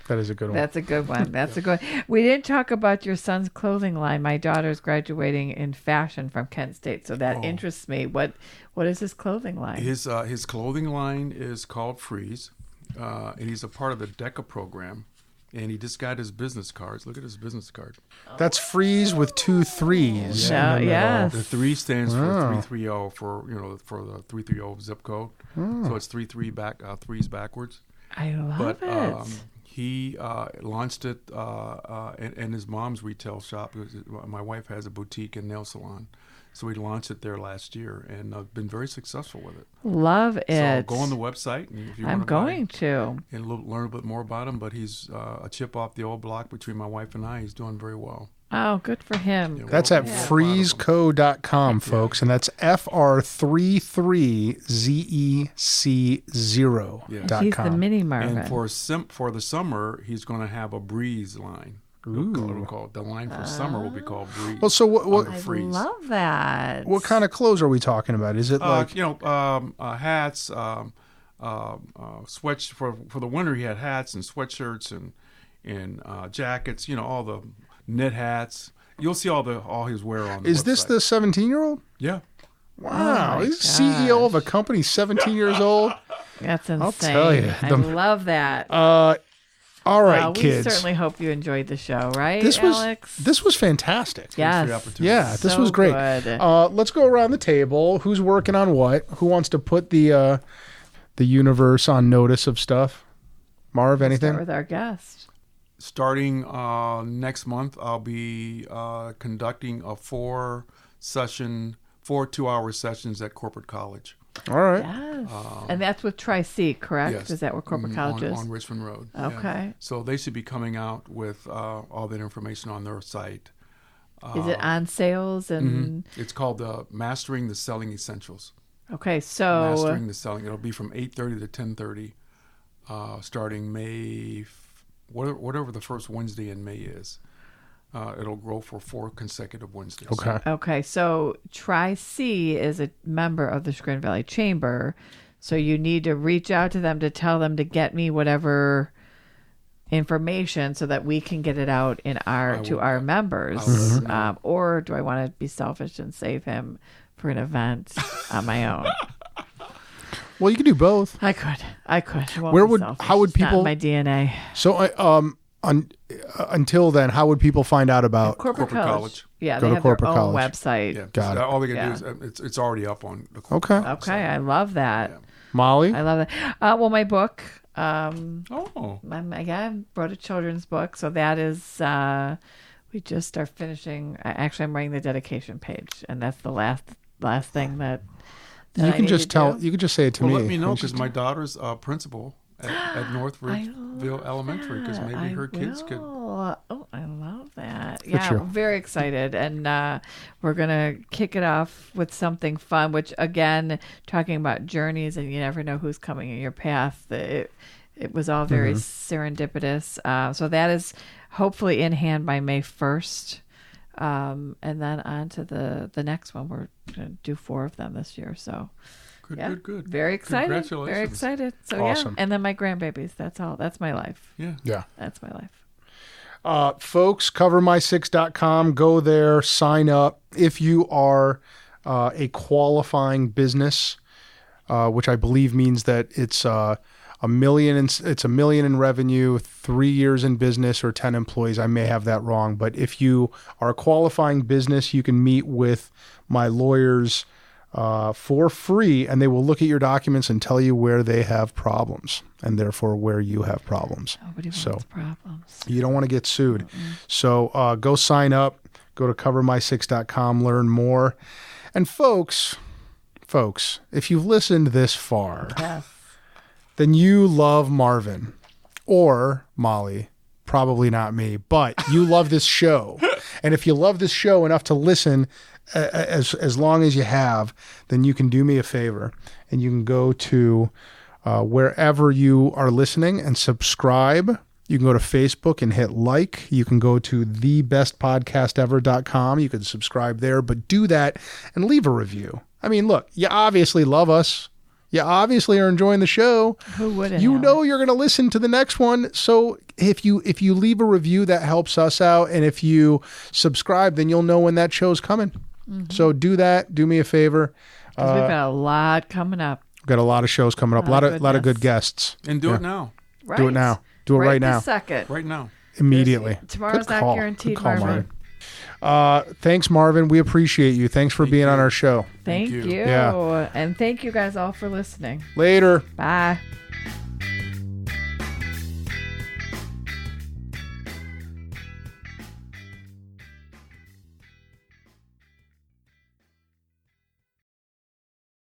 [SPEAKER 4] That is a good one.
[SPEAKER 5] That's a good one. That's a good one. We didn't talk about your son's clothing line. My daughter's graduating in fashion from Kent State, so that interests me. What is his clothing line?
[SPEAKER 3] His clothing line is called Freeze, and he's a part of the DECA program. And he just got his business cards. Look at his business card.
[SPEAKER 4] That's Freeze with 2 3s.
[SPEAKER 5] Yes.
[SPEAKER 3] The 3 stands for 330 for the 330 zip code. So it's 3's backwards.
[SPEAKER 5] I love it.
[SPEAKER 3] He launched it in his mom's retail shop. My wife has a boutique and nail salon. So we launched it there last year, and I've been very successful with it.
[SPEAKER 5] Love it.
[SPEAKER 3] So go on the website. And if you
[SPEAKER 5] I'm going to.
[SPEAKER 3] And learn a bit more about him, but he's a chip off the old block between my wife and I. He's doing very well.
[SPEAKER 5] Oh, good for him.
[SPEAKER 4] That's at freezeco.com, folks, and that's FR33ZEC0.com.
[SPEAKER 5] He's the mini Marvin.
[SPEAKER 3] And for the summer, he's going to have a breeze line. It'll call the line for summer will be called Breeze.
[SPEAKER 4] Well, so what?
[SPEAKER 5] I love that.
[SPEAKER 4] What kind of clothes are we talking about? Is it like
[SPEAKER 3] hats, sweats for the winter? He had hats and sweatshirts and jackets. All the knit hats. You'll see all his wear on.
[SPEAKER 4] Is this the 17-year-old?
[SPEAKER 3] Yeah.
[SPEAKER 4] Wow, he's CEO of a company, 17 years old.
[SPEAKER 5] That's insane.
[SPEAKER 4] I'll tell you,
[SPEAKER 5] I love that.
[SPEAKER 4] All right, kids.
[SPEAKER 5] We certainly hope you enjoyed the show, right,
[SPEAKER 4] Alex? This was fantastic.
[SPEAKER 5] Yes.
[SPEAKER 4] Yeah, this was great. Let's go around the table. Who's working on what? Who wants to put the universe on notice of stuff? Marv, anything?
[SPEAKER 5] Start with our guest.
[SPEAKER 3] Starting next month, I'll be conducting a 4 2-hour sessions at Corporate College.
[SPEAKER 4] All right.
[SPEAKER 5] Yes. And that's with Tri-C, correct?
[SPEAKER 3] Yes.
[SPEAKER 5] Is that where Corporate College is?
[SPEAKER 3] On Richmond Road.
[SPEAKER 5] Okay.
[SPEAKER 3] Yeah. So they should be coming out with all that information on their site.
[SPEAKER 5] Is it on sales? And
[SPEAKER 3] It's called Mastering the Selling Essentials.
[SPEAKER 5] Okay, so
[SPEAKER 3] Mastering the Selling. It'll be from 8:30 to 10:30, starting May, whatever the first Wednesday in May is. It'll grow for 4 consecutive Wednesdays.
[SPEAKER 5] Okay. So Tri-C is a member of the Chagrin Valley Chamber. So you need to reach out to them to tell them to get me whatever information so that we can get it out to our members. Or do I want to be selfish and save him for an event on my own?
[SPEAKER 4] Well, you can do both.
[SPEAKER 5] I could. I won't
[SPEAKER 4] Where
[SPEAKER 5] be
[SPEAKER 4] would?
[SPEAKER 5] selfish.
[SPEAKER 4] How would
[SPEAKER 5] It's not
[SPEAKER 4] people?
[SPEAKER 5] in my DNA.
[SPEAKER 4] So, until then, how would people find out about
[SPEAKER 5] Corporate College? Yeah,
[SPEAKER 4] Go
[SPEAKER 5] they
[SPEAKER 4] to
[SPEAKER 5] have their
[SPEAKER 4] Corporate
[SPEAKER 5] own
[SPEAKER 4] College.
[SPEAKER 5] website.
[SPEAKER 3] Yeah,
[SPEAKER 4] Got it.
[SPEAKER 3] all they can do is it's already up on the Corporate
[SPEAKER 4] Okay.
[SPEAKER 3] College
[SPEAKER 5] Okay,
[SPEAKER 3] site.
[SPEAKER 5] I love that.
[SPEAKER 3] Yeah.
[SPEAKER 4] Molly?
[SPEAKER 5] I love that. Well, my book. I wrote a children's book, so that is. We just are finishing. Actually, I'm writing the dedication page, and that's the last thing that.
[SPEAKER 4] You can just tell. You can just say it to me.
[SPEAKER 3] Let me know because my daughter's principal at North Ridgeville Elementary, because maybe her kids could.
[SPEAKER 5] Oh, I love that.
[SPEAKER 4] For
[SPEAKER 5] Yeah,
[SPEAKER 4] sure.
[SPEAKER 5] I'm very excited. And we're going to kick it off with something fun, which, again, talking about journeys and you never know who's coming in your path. It was all very serendipitous. So that is hopefully in hand by May 1st. And then on to the next one. We're going to do 4 of them this year. So
[SPEAKER 3] Good.
[SPEAKER 5] very excited.
[SPEAKER 3] Congratulations.
[SPEAKER 5] Very excited. So
[SPEAKER 4] Awesome.
[SPEAKER 5] And then my grandbabies. That's all. That's my life.
[SPEAKER 3] Yeah.
[SPEAKER 5] That's my life.
[SPEAKER 4] Folks, covermy6.com. Go there, sign up. If you are a qualifying business, which I believe means that it's $1 million. It's $1 million in revenue, 3 years in business, or 10 employees. I may have that wrong, but if you are a qualifying business, you can meet with my lawyers for free, and they will look at your documents and tell you where they have problems, and therefore where you have problems.
[SPEAKER 5] Nobody wants problems.
[SPEAKER 4] You don't want to get sued. So go sign up. Go to covermy6.com. Learn more. And folks, if you've listened this far, then you love Marvin or Molly. Probably not me, but you love this show. And if you love this show enough to listen as long as you have, then you can do me a favor and you can go to wherever you are listening and subscribe. You can go to Facebook and hit like. You can go to thebestpodcastever.com. You can subscribe there, but do that and leave a review. I mean, look, you obviously love us. You obviously are enjoying the show.
[SPEAKER 5] Who wouldn't?
[SPEAKER 4] You know you're going to listen to the next one. So if you leave a review, that helps us out. And if you subscribe, then you'll know when that show's coming. So do that. Do me a favor.
[SPEAKER 5] We've got a lot coming up.
[SPEAKER 4] We've got a lot of shows coming up. A lot of good guests.
[SPEAKER 3] And do it now.
[SPEAKER 5] Right.
[SPEAKER 4] Do it now. Do it right now.
[SPEAKER 5] This second.
[SPEAKER 3] Right now.
[SPEAKER 4] Immediately.
[SPEAKER 5] Tomorrow's
[SPEAKER 4] Good
[SPEAKER 5] not
[SPEAKER 4] call.
[SPEAKER 5] guaranteed,
[SPEAKER 4] Good call,
[SPEAKER 5] Marvin.
[SPEAKER 4] Thanks, Marvin. We appreciate you. Thanks for being on our show.
[SPEAKER 5] Thank you.
[SPEAKER 4] Yeah.
[SPEAKER 5] And thank you guys all for listening.
[SPEAKER 4] Later.
[SPEAKER 5] Bye.